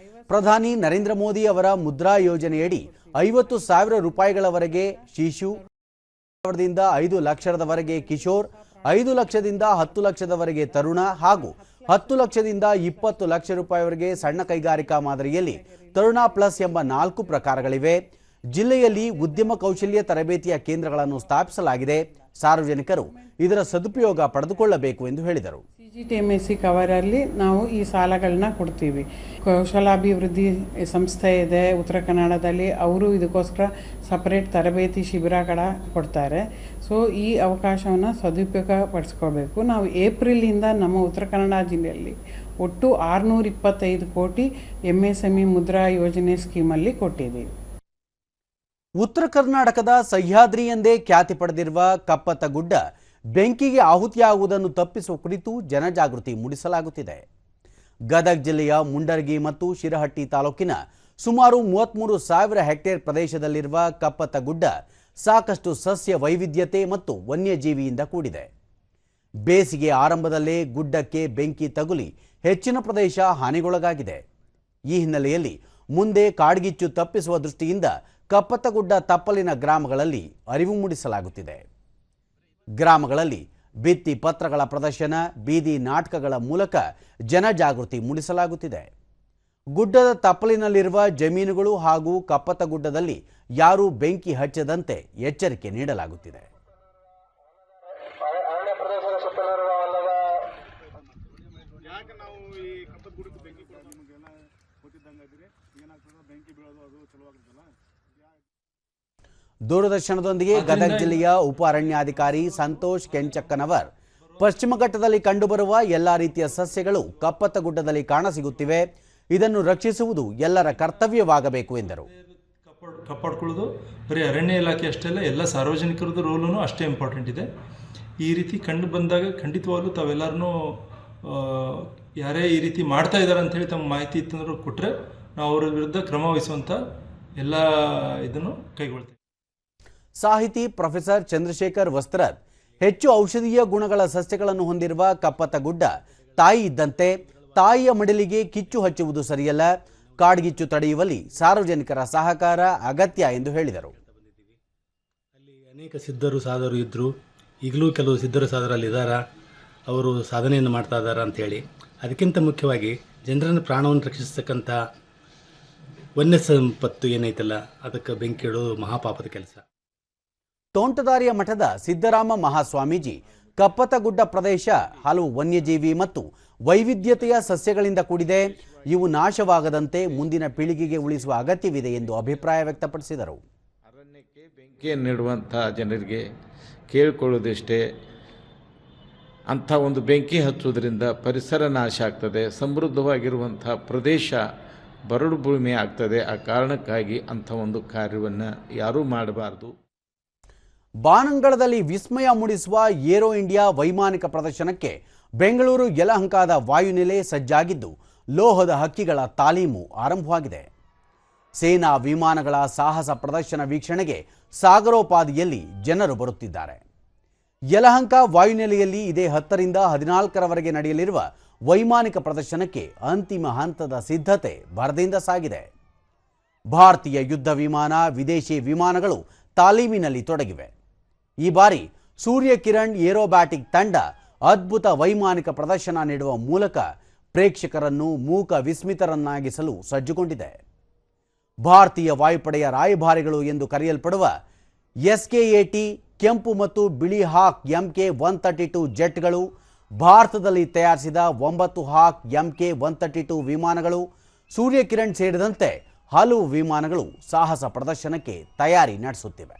ಪ್ರಧಾನಿ ನರೇಂದ್ರ ಮೋದಿ ಅವರ ಮುದ್ರಾ ಯೋಜನೆಯಡಿ 50,000 ರೂಪಾಯಿಗಳವರೆಗೆ ಶಿಶು, 5 ಲಕ್ಷದವರೆಗೆ ಕಿಶೋರ್, 5 ಲಕ್ಷದಿಂದ 10 ಲಕ್ಷದವರೆಗೆ ತರುಣ ಹಾಗೂ 10 ಲಕ್ಷದಿಂದ 20 ಲಕ್ಷ ರೂಪಾಯಿವರೆಗೆ ಸಣ್ಣ ಕೈಗಾರಿಕಾ ಮಾದರಿಯಲ್ಲಿ ತರುಣ ಪ್ಲಸ್ ಎಂಬ 4 ಪ್ರಕಾರಗಳಿವೆ. ಜಿಲ್ಲೆಯಲ್ಲಿ ಉದ್ಯಮ ಕೌಶಲ್ಯ ತರಬೇತಿಯ ಕೇಂದ್ರಗಳನ್ನು ಸ್ಥಾಪಿಸಲಾಗಿದೆ. ಸಾರ್ವಜನಿಕರು ಇದರ ಸದುಪಯೋಗ ಪಡೆದುಕೊಳ್ಳಬೇಕು ಎಂದು ಹೇಳಿದರು. CGTMSE ಕವರಲ್ಲಿ ನಾವು ಈ ಸಾಲಗಳನ್ನ ಕೊಡ್ತೀವಿ. ಕೌಶಲಾಭಿವೃದ್ಧಿ ಸಂಸ್ಥೆ ಇದೆ ಉತ್ತರ ಕನ್ನಡದಲ್ಲಿ, ಅವರು ಇದಕ್ಕೋಸ್ಕರ ಸಪರೇಟ್ ತರಬೇತಿ ಶಿಬಿರಗಳ ಕೊಡ್ತಾರೆ. ಸೊ ಈ ಅವಕಾಶವನ್ನು ಸದುಪಯೋಗ ಪಡಿಸ್ಕೋಬೇಕು. ನಾವು ಏಪ್ರಿಲಿಂದ ನಮ್ಮ ಉತ್ತರ ಕನ್ನಡ ಜಿಲ್ಲೆಯಲ್ಲಿ ಒಟ್ಟು 625 ಕೋಟಿ MSME ಮುದ್ರಾ ಯೋಜನೆ ಸ್ಕೀಮಲ್ಲಿ ಕೊಟ್ಟಿದ್ದೀವಿ. ಉತ್ತರ ಕರ್ನಾಟಕದ ಸಹ್ಯಾದ್ರಿ ಎಂದೇ ಖ್ಯಾತಿ ಪಡೆದಿರುವ ಕಪ್ಪತ್ತಗುಡ್ಡ ಬೆಂಕಿಗೆ ಆಹುತಿಯಾಗುವುದನ್ನು ತಪ್ಪಿಸುವ ಕುರಿತು ಜನಜಾಗೃತಿ ಮೂಡಿಸಲಾಗುತ್ತಿದೆ. ಗದಗ ಜಿಲ್ಲೆಯ ಮುಂಡರಗಿ ಮತ್ತು ಶಿರಹಟ್ಟಿ ತಾಲೂಕಿನ ಸುಮಾರು 33,000 ಹೆಕ್ಟೇರ್ ಪ್ರದೇಶದಲ್ಲಿರುವ ಕಪ್ಪತ್ತಗುಡ್ಡ ಸಾಕಷ್ಟು ಸಸ್ಯ ವೈವಿಧ್ಯತೆ ಮತ್ತು ವನ್ಯಜೀವಿಯಿಂದ ಕೂಡಿದೆ. ಬೇಸಿಗೆ ಆರಂಭದಲ್ಲೇ ಗುಡ್ಡಕ್ಕೆ ಬೆಂಕಿ ತಗುಲಿ ಹೆಚ್ಚಿನ ಪ್ರದೇಶ ಹಾನಿಗೊಳಗಾಗಿದೆ. ಈ ಹಿನ್ನೆಲೆಯಲ್ಲಿ ಮುಂದೆ ಕಾಡ್ಗಿಚ್ಚು ತಪ್ಪಿಸುವ ದೃಷ್ಟಿಯಿಂದ ಕಪ್ಪತ್ತಗುಡ್ಡ ತಪ್ಪಲಿನ ಗ್ರಾಮಗಳಲ್ಲಿ ಅರಿವು ಮೂಡಿಸಲಾಗುತ್ತಿದೆ. ಗ್ರಾಮಗಳಲ್ಲಿ ಭಿತ್ತಿ ಪತ್ರಗಳ ಪ್ರದರ್ಶನ, ಬೀದಿ ನಾಟಕಗಳ ಮೂಲಕ ಜನಜಾಗೃತಿ ಮೂಡಿಸಲಾಗುತ್ತಿದೆ. ಗುಡ್ಡದ ತಪ್ಪಲಿನಲ್ಲಿರುವ ಜಮೀನುಗಳು ಹಾಗೂ ಕಪ್ಪತ್ತಗುಡ್ಡದಲ್ಲಿ ಯಾರೂ ಬೆಂಕಿ ಹಚ್ಚದಂತೆ ಎಚ್ಚರಿಕೆ ನೀಡಲಾಗುತ್ತಿದೆ. ದೂರದರ್ಶನದೊಂದಿಗೆ ಗದಗ ಜಿಲ್ಲೆಯ ಉಪ ಅರಣ್ಯಾಧಿಕಾರಿ ಸಂತೋಷ್ ಕೆಂಚಕ್ಕನವರ್, ಪಶ್ಚಿಮ ಘಟ್ಟದಲ್ಲಿ ಕಂಡುಬರುವ ಎಲ್ಲಾ ರೀತಿಯ ಸಸ್ಯಗಳು ಕಪ್ಪತ್ತಗುಡ್ಡದಲ್ಲಿ ಕಾಣಸಿಗುತ್ತಿವೆ. ಇದನ್ನು ರಕ್ಷಿಸುವುದು ಎಲ್ಲರ ಕರ್ತವ್ಯವಾಗಬೇಕು ಎಂದರು. ಕಾಪಾಡ್ಕೊಳ್ಳೋದು ಬರೀ ಅರಣ್ಯ ಇಲಾಖೆ ಅಷ್ಟೇ ಅಲ್ಲ, ಎಲ್ಲ ಸಾರ್ವಜನಿಕರದ್ದು ರೋಲೂ ಅಷ್ಟೇ ಇಂಪಾರ್ಟೆಂಟ್ ಇದೆ. ಈ ರೀತಿ ಕಂಡು ಬಂದಾಗ ಖಂಡಿತವಾಗ್ಲೂ ತಾವೆಲ್ಲರೂ ಯಾರೇ ಈ ರೀತಿ ಮಾಡ್ತಾ ಇದ್ದಾರೆ ಅಂಥೇಳಿ ತಮ್ಮ ಮಾಹಿತಿ ಇತ್ತಂದ್ರೂ ಕೊಟ್ಟರೆ ನಾವು ಅವರ ವಿರುದ್ಧ ಕ್ರಮ ವಹಿಸುವಂಥ ಎಲ್ಲ ಇದನ್ನು ಕೈಗೊಳ್ತೇವೆ. ಸಾಹಿತಿ ಪ್ರೊಫೆಸರ್ ಚಂದ್ರಶೇಖರ್ ವಸ್ತ್ರದ್, ಹೆಚ್ಚು ಔಷಧೀಯ ಗುಣಗಳ ಸಸ್ಯಗಳನ್ನು ಹೊಂದಿರುವ ಕಪ್ಪತ್ತಗುಡ್ಡ ತಾಯಿ ಇದ್ದಂತೆ, ತಾಯಿಯ ಮಡಿಲಿಗೆ ಕಿಚ್ಚು ಹಚ್ಚುವುದು ಸರಿಯಲ್ಲ. ಕಾಡ್ಗಿಚ್ಚು ತಡೆಯುವಲ್ಲಿ ಸಾರ್ವಜನಿಕರ ಸಹಕಾರ ಅಗತ್ಯ ಎಂದು ಹೇಳಿದರು. ಅಲ್ಲಿ ಅನೇಕ ಸಿದ್ಧರು ಸಾಧರು ಇದ್ದರು, ಈಗಲೂ ಕೆಲವು ಸಿದ್ಧರು ಸಾಧರಲ್ಲಿ ಇದ್ದಾರ, ಅವರು ಸಾಧನೆಯನ್ನು ಮಾಡ್ತಾ ಇದ್ದಾರೆ ಅಂಥೇಳಿ. ಅದಕ್ಕಿಂತ ಮುಖ್ಯವಾಗಿ ಜನರನ್ನು ಪ್ರಾಣವನ್ನು ರಕ್ಷಿಸ್ತಕ್ಕಂಥ ವನ್ಯ ಸಂಪತ್ತು ಏನೈತಲ್ಲ ಅದಕ್ಕೆ ಬೆಂಕಿ ಇಡೋದು ಮಹಾಪಾಪದ ಕೆಲಸ. ತೋಂಟದಾರ್ಯ ಮಠದ ಸಿದ್ದರಾಮ ಮಹಾಸ್ವಾಮೀಜಿ ಕಪ್ಪತಗುಡ್ಡ ಪ್ರದೇಶ ಹಲವು ವನ್ಯಜೀವಿ ಮತ್ತು ವೈವಿಧ್ಯತೆಯ ಸಸ್ಯಗಳಿಂದ ಕೂಡಿದೆ. ಇವು ನಾಶವಾಗದಂತೆ ಮುಂದಿನ ಪೀಳಿಗೆಗೆ ಉಳಿಸುವ ಅಗತ್ಯವಿದೆ ಎಂದು ಅಭಿಪ್ರಾಯ ವ್ಯಕ್ತಪಡಿಸಿದರು. ಅರಣ್ಯಕ್ಕೆ ಬೆಂಕಿಯನ್ನು ನೀಡುವಂಥ ಜನರಿಗೆ ಕೇಳಿಕೊಳ್ಳೋದಿಷ್ಟೇ, ಅಂಥ ಒಂದು ಬೆಂಕಿ ಹಚ್ಚುವುದರಿಂದ ಪರಿಸರ ನಾಶ ಆಗ್ತದೆ, ಸಮೃದ್ಧವಾಗಿರುವಂಥ ಪ್ರದೇಶ ಬರಡು ಭೂಮಿ ಆಗ್ತದೆ. ಆ ಕಾರಣಕ್ಕಾಗಿ ಅಂಥ ಒಂದು ಕಾರ್ಯವನ್ನು ಯಾರೂ ಮಾಡಬಾರ್ದು. ಬಾನಂಗಳದಲ್ಲಿ ವಿಸ್ಮಯ ಮೂಡಿಸುವ ಏರೋ ಇಂಡಿಯಾ ವೈಮಾನಿಕ ಪ್ರದರ್ಶನಕ್ಕೆ ಬೆಂಗಳೂರು ಯಲಹಂಕದ ವಾಯುನೆಲೆ ಸಜ್ಜಾಗಿದ್ದು ಲೋಹದ ಹಕ್ಕಿಗಳ ತಾಲೀಮು ಆರಂಭವಾಗಿದೆ. ಸೇನಾ ವಿಮಾನಗಳ ಸಾಹಸ ಪ್ರದರ್ಶನ ವೀಕ್ಷಣೆಗೆ ಸಾಗರೋಪಾದಿಯಲ್ಲಿ ಜನರು ಬರುತ್ತಿದ್ದಾರೆ. ಯಲಹಂಕ ವಾಯುನೆಲೆಯಲ್ಲಿ ಇದೇ 10ರಿಂದ 14ರವರೆಗೆ ನಡೆಯಲಿರುವ ವೈಮಾನಿಕ ಪ್ರದರ್ಶನಕ್ಕೆ ಅಂತಿಮ ಹಂತದ ಸಿದ್ಧತೆ ಭರದಿಂದ ಸಾಗಿದೆ. ಭಾರತೀಯ ಯುದ್ಧ ವಿಮಾನ, ವಿದೇಶಿ ವಿಮಾನಗಳು ತಾಲೀಮಿನಲ್ಲಿ ತೊಡಗಿವೆ. ಈ ಬಾರಿ ಸೂರ್ಯ ಕಿರಣ್ ಏರೋಬ್ಯಾಟಿಕ್ ತಂಡ ಅದ್ಭುತ ವೈಮಾನಿಕ ಪ್ರದರ್ಶನ ನೀಡುವ ಮೂಲಕ ಪ್ರೇಕ್ಷಕರನ್ನು ಮೂಕ ವಿಸ್ಮಿತರನ್ನಾಗಿಸಲು ಸಜ್ಜುಗೊಂಡಿದೆ. ಭಾರತೀಯ ವಾಯುಪಡೆಯ ರಾಯಭಾರಿಗಳು ಎಂದು ಕರೆಯಲ್ಪಡುವ SK-80 ಕೆಂಪು ಮತ್ತು ಬಿಳಿ ಹಾಕ್ MK-132 ಜೆಟ್ಗಳು, ಭಾರತದಲ್ಲಿ ತಯಾರಿಸಿದ 9 ಹಾಕ್ MK-132 ವಿಮಾನಗಳು, ಸೂರ್ಯ ಕಿರಣ್ ಸೇರಿದಂತೆ ಹಲವು ವಿಮಾನಗಳು ಸಾಹಸ ಪ್ರದರ್ಶನಕ್ಕೆ ತಯಾರಿ ನಡೆಸುತ್ತಿವೆ.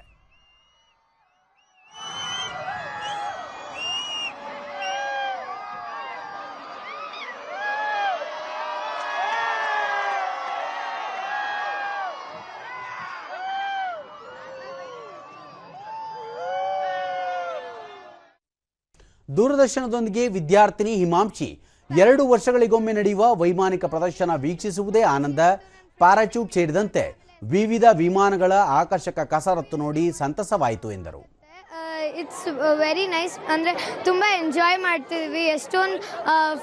ದೂರದರ್ಶನದೊಂದಿಗೆ ವಿದ್ಯಾರ್ಥಿನಿ ಹಿಮಾಂಶಿ 2 ವರ್ಷಗಳಿಗೊಮ್ಮೆ ನಡೆಯುವ ವೈಮಾನಿಕ ಪ್ರದರ್ಶನ ವೀಕ್ಷಿಸುವುದೇ ಆನಂದ. ಪ್ಯಾರಾಚೂಟ್ ಸೇರಿದಂತೆ ವಿವಿಧ ವಿಮಾನಗಳ ಆಕರ್ಷಕ ಕಸರತ್ತು ನೋಡಿ ಸಂತಸವಾಯಿತು ಎಂದರು. It's very nice. ಅಂದರೆ ತುಂಬ ಎಂಜಾಯ್ ಮಾಡ್ತಿದ್ವಿ. ಎಷ್ಟೊಂದು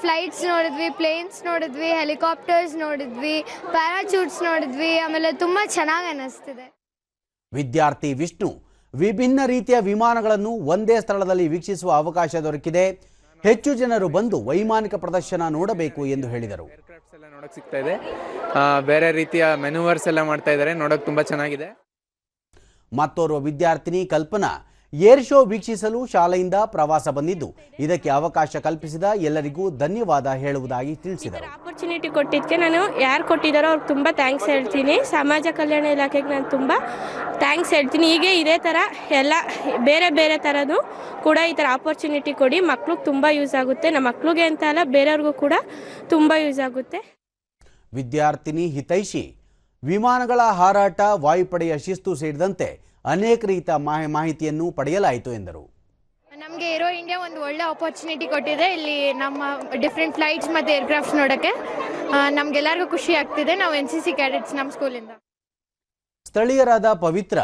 ಫ್ಲೈಟ್ಸ್ ನೋಡಿದ್ವಿ, ಪ್ಲೇನ್ಸ್ ನೋಡಿದ್ವಿ, ಹೆಲಿಕಾಪ್ಟರ್ಸ್ ನೋಡಿದ್ವಿ, ಪ್ಯಾರಾಚೂಟ್ಸ್ ನೋಡಿದ್ವಿ. ಆಮೇಲೆ ತುಂಬ ಚೆನ್ನಾಗಿ ಅನ್ನಿಸ್ತಿದೆ. ವಿದ್ಯಾರ್ಥಿ ವಿಷ್ಣು ವಿಭಿನ್ನ ರೀತಿಯ ವಿಮಾನಗಳನ್ನು ಒಂದೇ ಸ್ಥಳದಲ್ಲಿ ವೀಕ್ಷಿಸುವ ಅವಕಾಶ ದೊರಕಿದೆ. ಹೆಚ್ಚು ಜನರು ಬಂದು ವೈಮಾನಿಕ ಪ್ರದರ್ಶನ ನೋಡಬೇಕು ಎಂದು ಹೇಳಿದರು. ನೋಡಕ್ ಸಿಗ್ತಾ ಇದೆ, ಬೇರೆ ರೀತಿಯ ಮೆನುವರ್ಸ್ ಎಲ್ಲ ಮಾಡ್ತಾ ಇದ್ದಾರೆ, ನೋಡಕ್ ತುಂಬಾ ಚೆನ್ನಾಗಿದೆ. ಮತ್ತೋರ್ವ ವಿದ್ಯಾರ್ಥಿನಿ ಕಲ್ಪನಾ ಏರ್ ಶೋ ವೀಕ್ಷಿಸಲು ಶಾಲೆಯಿಂದ ಪ್ರವಾಸ ಬಂದಿದ್ದು ಇದಕ್ಕೆ ಅವಕಾಶ ಕಲ್ಪಿಸಿದ ಎಲ್ಲರಿಗೂ ಧನ್ಯವಾದ ಹೇಳುವುದಾಗಿ ತಿಳಿಸಿದರು. ಆಪರ್ಚುನಿಟಿ ಕೊಟ್ಟಿದ್ದಕ್ಕೆ ನಾನು ಯಾರು ಕೊಟ್ಟಿದ್ದಾರೋ ಅವ್ರಿಗೆ ತುಂಬ ಥ್ಯಾಂಕ್ಸ್ ಹೇಳ್ತೀನಿ. ಸಮಾಜ ಕಲ್ಯಾಣ ಇಲಾಖೆಗೆ ನಾನು ತುಂಬ ಥ್ಯಾಂಕ್ಸ್ ಹೇಳ್ತೀನಿ. ಹೀಗೆ ಇದೇ ಥರ ಎಲ್ಲ ಬೇರೆ ಬೇರೆ ಥರದ್ದು ಕೂಡ ಈ ಥರ ಆಪರ್ಚುನಿಟಿ ಕೊಡಿ. ಮಕ್ಳಿಗೆ ತುಂಬ ಯೂಸ್ ಆಗುತ್ತೆ. ನಮ್ಮ ಮಕ್ಳಿಗೆ ಅಂತ ಅಲ್ಲ, ಬೇರೆಯವ್ರಿಗೂ ಕೂಡ ತುಂಬ ಯೂಸ್ ಆಗುತ್ತೆ. ವಿದ್ಯಾರ್ಥಿನಿ ಹಿತೈಷಿ ವಿಮಾನಗಳ ಹಾರಾಟ, ವಾಯುಪಡೆಯ ಶಿಸ್ತು ಸೇರಿದಂತೆ ಅನೇಕ ರೀತಿಯ ಮಾಹಿತಿಯನ್ನು ಪಡೆಯಲಾಯಿತು ಎಂದರು. ನಮಗೆ ಏರೋ ಇಂಡಿಯಾ ಒಂದು ಒಳ್ಳೆ ಆಪರ್ಚುನಿಟಿ ಕೊಟ್ಟಿದೆ. ಇಲ್ಲಿ ನಮ್ಮ ಡಿಫ್ರೆಂಟ್ ಫ್ಲೈಟ್ಸ್ ಮತ್ತು ಏರ್ಕ್ರಾಫ್ಟ್ಸ್ ನೋಡೋಕ್ಕೆ ನಮಗೆಲ್ಲರಿಗೂ ಖುಷಿ ಆಗ್ತಿದೆ. ನಾವು NCC ಕ್ಯಾಡೆಟ್ಸ್ ನಮ್ಮ ಸ್ಕೂಲಿಂದ. ಸ್ಥಳೀಯರಾದ ಪವಿತ್ರ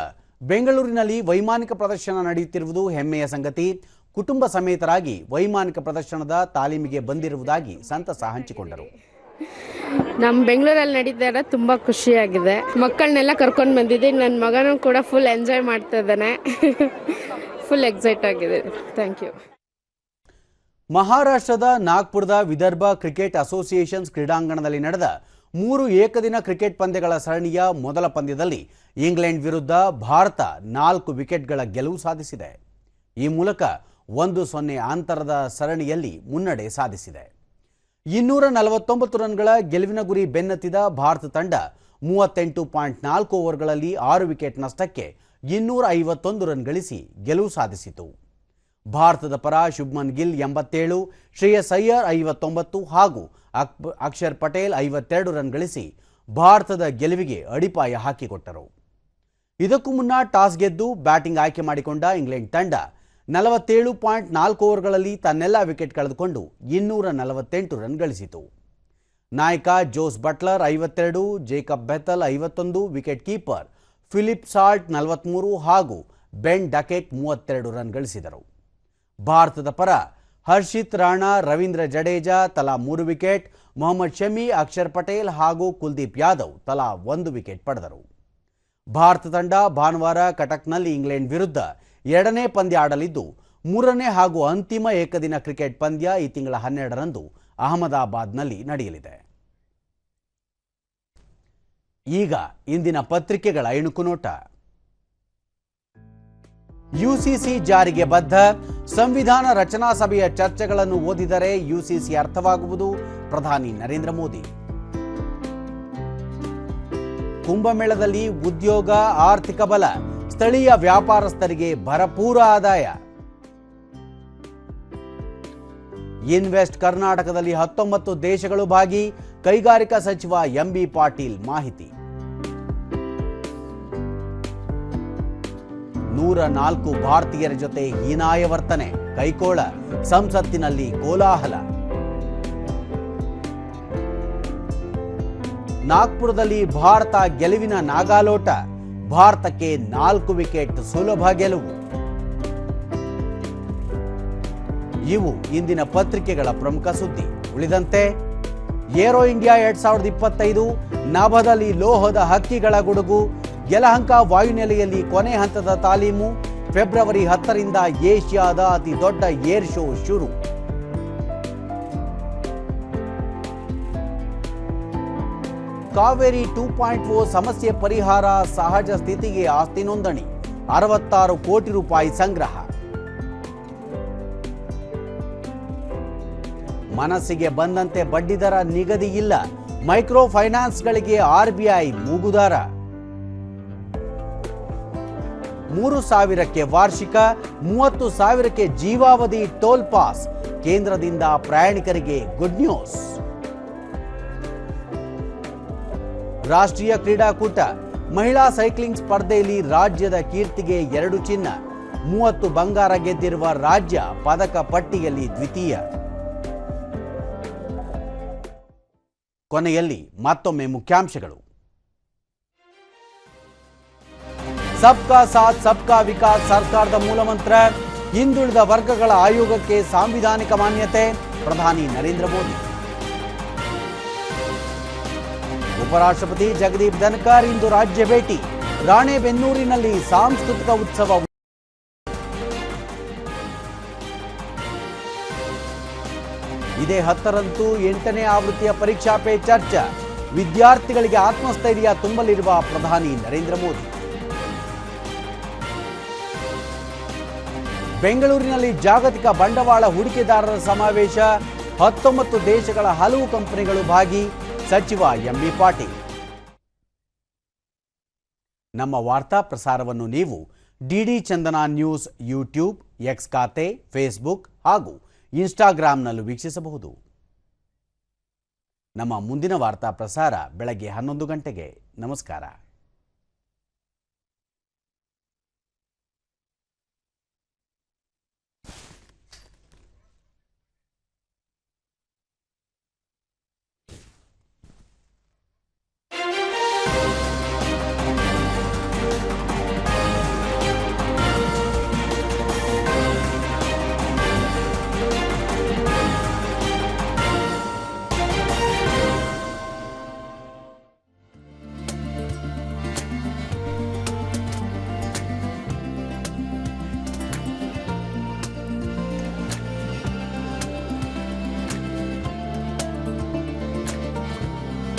ಬೆಂಗಳೂರಿನಲ್ಲಿ ವೈಮಾನಿಕ ಪ್ರದರ್ಶನ ನಡೆಯುತ್ತಿರುವುದು ಹೆಮ್ಮೆಯ ಸಂಗತಿ. ಕುಟುಂಬ ಸಮೇತರಾಗಿ ವೈಮಾನಿಕ ಪ್ರದರ್ಶನದ ತಾಲೀಮಿಗೆ ಬಂದಿರುವುದಾಗಿ ಸಂತಸ ಹಂಚಿಕೊಂಡರು. ನಮ್ಮ ಬೆಂಗಳೂರಲ್ಲಿ ನಡೀತಾ ತುಂಬ ಖುಷಿಯಾಗಿದೆ. ಮಕ್ಕಳನ್ನೆಲ್ಲ ಕರ್ಕೊಂಡು ಬಂದಿದ್ದೀನಿ. ನನ್ನ ಮಗನೂ ಕೂಡ ಫುಲ್ ಎಂಜಾಯ್ ಮಾಡ್ತಾ ಇದ್ದಾನೆ. ಫುಲ್ ಎಕ್ಸೈಟ್ ಆಗಿದೆ. Thank you. ಮಹಾರಾಷ್ಟ್ರದ ನಾಗ್ಪುರದ ವಿದರ್ಭ ಕ್ರಿಕೆಟ್ ಅಸೋಸಿಯೇಷನ್ಸ್ ಕ್ರೀಡಾಂಗಣದಲ್ಲಿ ನಡೆದ 3 ಏಕದಿನ ಕ್ರಿಕೆಟ್ ಪಂದ್ಯಗಳ ಸರಣಿಯ ಮೊದಲ ಪಂದ್ಯದಲ್ಲಿ ಇಂಗ್ಲೆಂಡ್ ವಿರುದ್ಧ ಭಾರತ 4 ವಿಕೆಟ್ಗಳ ಗೆಲುವು ಸಾಧಿಸಿದೆ. ಈ ಮೂಲಕ 1-0 ಅಂತರದ ಸರಣಿಯಲ್ಲಿ ಮುನ್ನಡೆ ಸಾಧಿಸಿದೆ. 249 ರನ್ಗಳ ಗೆಲುವಿನ ಗುರಿ ಬೆನ್ನತ್ತಿದ ಭಾರತ ತಂಡ 38.4 ಓವರ್ಗಳಲ್ಲಿ 6 ವಿಕೆಟ್ ನಷ್ಟಕ್ಕೆ 251 ರನ್ ಗಳಿಸಿ ಗೆಲುವು ಸಾಧಿಸಿತು. ಭಾರತದ ಪರ ಶುಭ್ಮನ್ ಗಿಲ್ 87, ಶ್ರೇಯಸ್ ಅಯ್ಯರ್ 59 ಹಾಗೂ ಅಕ್ಷರ್ ಪಟೇಲ್ 52 ರನ್ ಗಳಿಸಿ ಭಾರತದ ಗೆಲುವಿಗೆ ಅಡಿಪಾಯ ಹಾಕಿಕೊಟ್ಟರು. ಇದಕ್ಕೂ ಮುನ್ನ ಟಾಸ್ ಗೆದ್ದು ಬ್ಯಾಟಿಂಗ್ ಆಯ್ಕೆ ಮಾಡಿಕೊಂಡ ಇಂಗ್ಲೆಂಡ್ ತಂಡ 47.4 ಓವರ್ಗಳಲ್ಲಿ ತನ್ನೆಲ್ಲ ವಿಕೆಟ್ ಕಳೆದುಕೊಂಡು 248 ರನ್ ಗಳಿಸಿತು. ನಾಯಕ Jos Buttler 52, Jacob Bethell 51, wicket keeper Philip Salt 43 ಹಾಗೂ ಬೆನ್ ಡಕೆಟ್ 32 ರನ್ ಗಳಿಸಿದರು. ಭಾರತದ ಪರ ಹರ್ಷಿತ್ ರಾಣಾ, ರವೀಂದ್ರ ಜಡೇಜಾ ತಲಾ 3 ವಿಕೆಟ್, ಮೊಹಮ್ಮದ್ ಶಮಿ, ಅಕ್ಷರ್ ಪಟೇಲ್ ಹಾಗೂ ಕುಲ್ದೀಪ್ ಯಾದವ್ ತಲಾ 1 ವಿಕೆಟ್ ಪಡೆದರು. ಭಾರತ ತಂಡ ಭಾನುವಾರ ಕಟಕ್ನಲ್ಲಿ ಇಂಗ್ಲೆಂಡ್ ವಿರುದ್ಧ 2ನೇ ಪಂದ್ಯ ಆಡಲಿದ್ದು 3ನೇ ಹಾಗೂ ಅಂತಿಮ ಏಕದಿನ ಕ್ರಿಕೆಟ್ ಪಂದ್ಯ ಈ ತಿಂಗಳ 12ರಂದು ಅಹಮದಾಬಾದ್ನಲ್ಲಿ ನಡೆಯಲಿದೆ. ಈಗ ಇಂದಿನ ಪತ್ರಿಕೆಗಳ ಇಣುಕು ನೋಟ. ಯುಸಿಸಿ ಜಾರಿಗೆ ಬದ್ಧ, ಸಂವಿಧಾನ ರಚನಾ ಸಭೆಯ ಚರ್ಚೆಗಳನ್ನು ಓದಿದರೆ ಯುಸಿಸಿ ಅರ್ಥವಾಗುವುದು, ಪ್ರಧಾನಿ ನರೇಂದ್ರ ಮೋದಿ. ಕುಂಭಮೇಳದಲ್ಲಿ ಉದ್ಯೋಗ, ಆರ್ಥಿಕ ಬಲ, ಸ್ಥಳೀಯ ವ್ಯಾಪಾರಸ್ಥರಿಗೆ ಭರಪೂರ ಆದಾಯ. ಇನ್ವೆಸ್ಟ್ ಕರ್ನಾಟಕದಲ್ಲಿ 19 ದೇಶಗಳು ಭಾಗಿ, ಕೈಗಾರಿಕಾ ಸಚಿವ ಎಂಬಿ ಪಾಟೀಲ್ ಮಾಹಿತಿ. 104 ಭಾರತೀಯರ ಜೊತೆ ಹೀನಾಯ ವರ್ತನೆ, ಕೈಕೋಳ, ಸಂಸತ್ತಿನಲ್ಲಿ ಕೋಲಾಹಲ. ನಾಗ್ಪುರದಲ್ಲಿ ಭಾರತ ಗೆಲುವಿನ ನಾಗಾಲೋಟ, ಭಾರತಕ್ಕೆ 4 ವಿಕೆಟ್ ಸುಲಭ ಗೆಲುವು. ಇವು ಇಂದಿನ ಪತ್ರಿಕೆಗಳ ಪ್ರಮುಖ ಸುದ್ದಿ. ಉಳಿದಂತೆ ಏರೋ ಇಂಡಿಯಾ 2025, ನಭದಲ್ಲಿ ಲೋಹದ ಹಕ್ಕಿಗಳ ಗುಡುಗು, ಯಲಹಂಕ ವಾಯುನೆಲೆಯಲ್ಲಿ ಕೊನೆ ಹಂತದ ತಾಲೀಮು, ಫೆಬ್ರವರಿ 10ರಿಂದ ಏಷ್ಯಾದ ಅತಿ ದೊಡ್ಡ ಏರ್ ಶೋ ಶುರು. ಕಾವೇರಿ 2.0 ಸಮಸ್ಯೆ ಪರಿಹಾರ, ಸಹಜ ಸ್ಥಿತಿಗೆ ಆಸ್ತಿ ನೋಂದಣಿ, 66 ಕೋಟಿ ರೂಪಾಯಿ ಸಂಗ್ರಹ. ಮನಸ್ಸಿಗೆ ಬಂದಂತೆ ಬಡ್ಡಿದರ ನಿಗದಿ ಇಲ್ಲ, ಮೈಕ್ರೋ ಫೈನಾನ್ಸ್ಗಳಿಗೆ ಆರ್ಬಿಐ ಮೂಗುದಾರ. 3,000ಕ್ಕೆ ವಾರ್ಷಿಕ, 30,000ಕ್ಕೆ ಜೀವಾವಧಿ ಟೋಲ್ ಪಾಸ್, ಕೇಂದ್ರದಿಂದ ಪ್ರಯಾಣಿಕರಿಗೆ ಗುಡ್ ನ್ಯೂಸ್. ರಾಷ್ಟ್ರೀಯ ಕ್ರೀಡಾಕೂಟ, ಮಹಿಳಾ ಸೈಕ್ಲಿಂಗ್ ಸ್ಪರ್ಧೆಯಲ್ಲಿ ರಾಜ್ಯದ ಕೀರ್ತಿಗೆ 2 ಚಿನ್ನ, 30 ಬಂಗಾರ ಗೆದ್ದಿರುವ ರಾಜ್ಯ ಪದಕ ಪಟ್ಟಿಯಲ್ಲಿ ದ್ವಿತೀಯ. ಕೊನೆಯಲ್ಲಿ ಮತ್ತೊಮ್ಮೆ ಮುಖ್ಯಾಂಶಗಳು. ಸಬ್ಕಾ ಸಾಥ್ ಸಬ್ಕಾ ವಿಕಾಸ್ ಸರ್ಕಾರದ ಮೂಲಮಂತ್ರ, ಹಿಂದುಳಿದ ವರ್ಗಗಳ ಆಯೋಗಕ್ಕೆ ಸಾಂವಿಧಾನಿಕ ಮಾನ್ಯತೆ, ಪ್ರಧಾನಿ ನರೇಂದ್ರ ಮೋದಿ. ಉಪರಾಷ್ಟ್ರಪತಿ ಜಗದೀಪ್ ಧನ್ಕರ್ ಇಂದು ರಾಜ್ಯ ಭೇಟಿ, ರಾಣೆಬೆನ್ನೂರಿನಲ್ಲಿ ಸಾಂಸ್ಕೃತಿಕ ಉತ್ಸವ. ಇದೇ 10ರಂದು 8ನೇ ಆವೃತ್ತಿಯ ಪರೀಕ್ಷಾ ಪೇ ಚರ್ಚಾ, ವಿದ್ಯಾರ್ಥಿಗಳಿಗೆ ಆತ್ಮಸ್ಥೈರ್ಯ ತುಂಬಲಿರುವ ಪ್ರಧಾನಿ ನರೇಂದ್ರ ಮೋದಿ. ಬೆಂಗಳೂರಿನಲ್ಲಿ ಜಾಗತಿಕ ಬಂಡವಾಳ ಹೂಡಿಕೆದಾರರ ಸಮಾವೇಶ, 19 ದೇಶಗಳ ಹಲವು ಕಂಪನಿಗಳು ಭಾಗಿ, ಸಚಿವ ಎಂಬಿ ಪಾಟೀಲ್. ನಮ್ಮ ವಾರ್ತಾ ಪ್ರಸಾರವನ್ನು ನೀವು ಡಿಡಿ ಚಂದನ ನ್ಯೂಸ್ ಯೂಟ್ಯೂಬ್, ಎಕ್ಸ್ ಖಾತೆ, ಫೇಸ್ಬುಕ್ ಹಾಗೂ ಇನ್ಸ್ಟಾಗ್ರಾಂನಲ್ಲೂ ವೀಕ್ಷಿಸಬಹುದು. ನಮ್ಮ ಮುಂದಿನ ವಾರ್ತಾ ಪ್ರಸಾರ ಬೆಳಗ್ಗೆ 11 ಗಂಟೆಗೆ. ನಮಸ್ಕಾರ.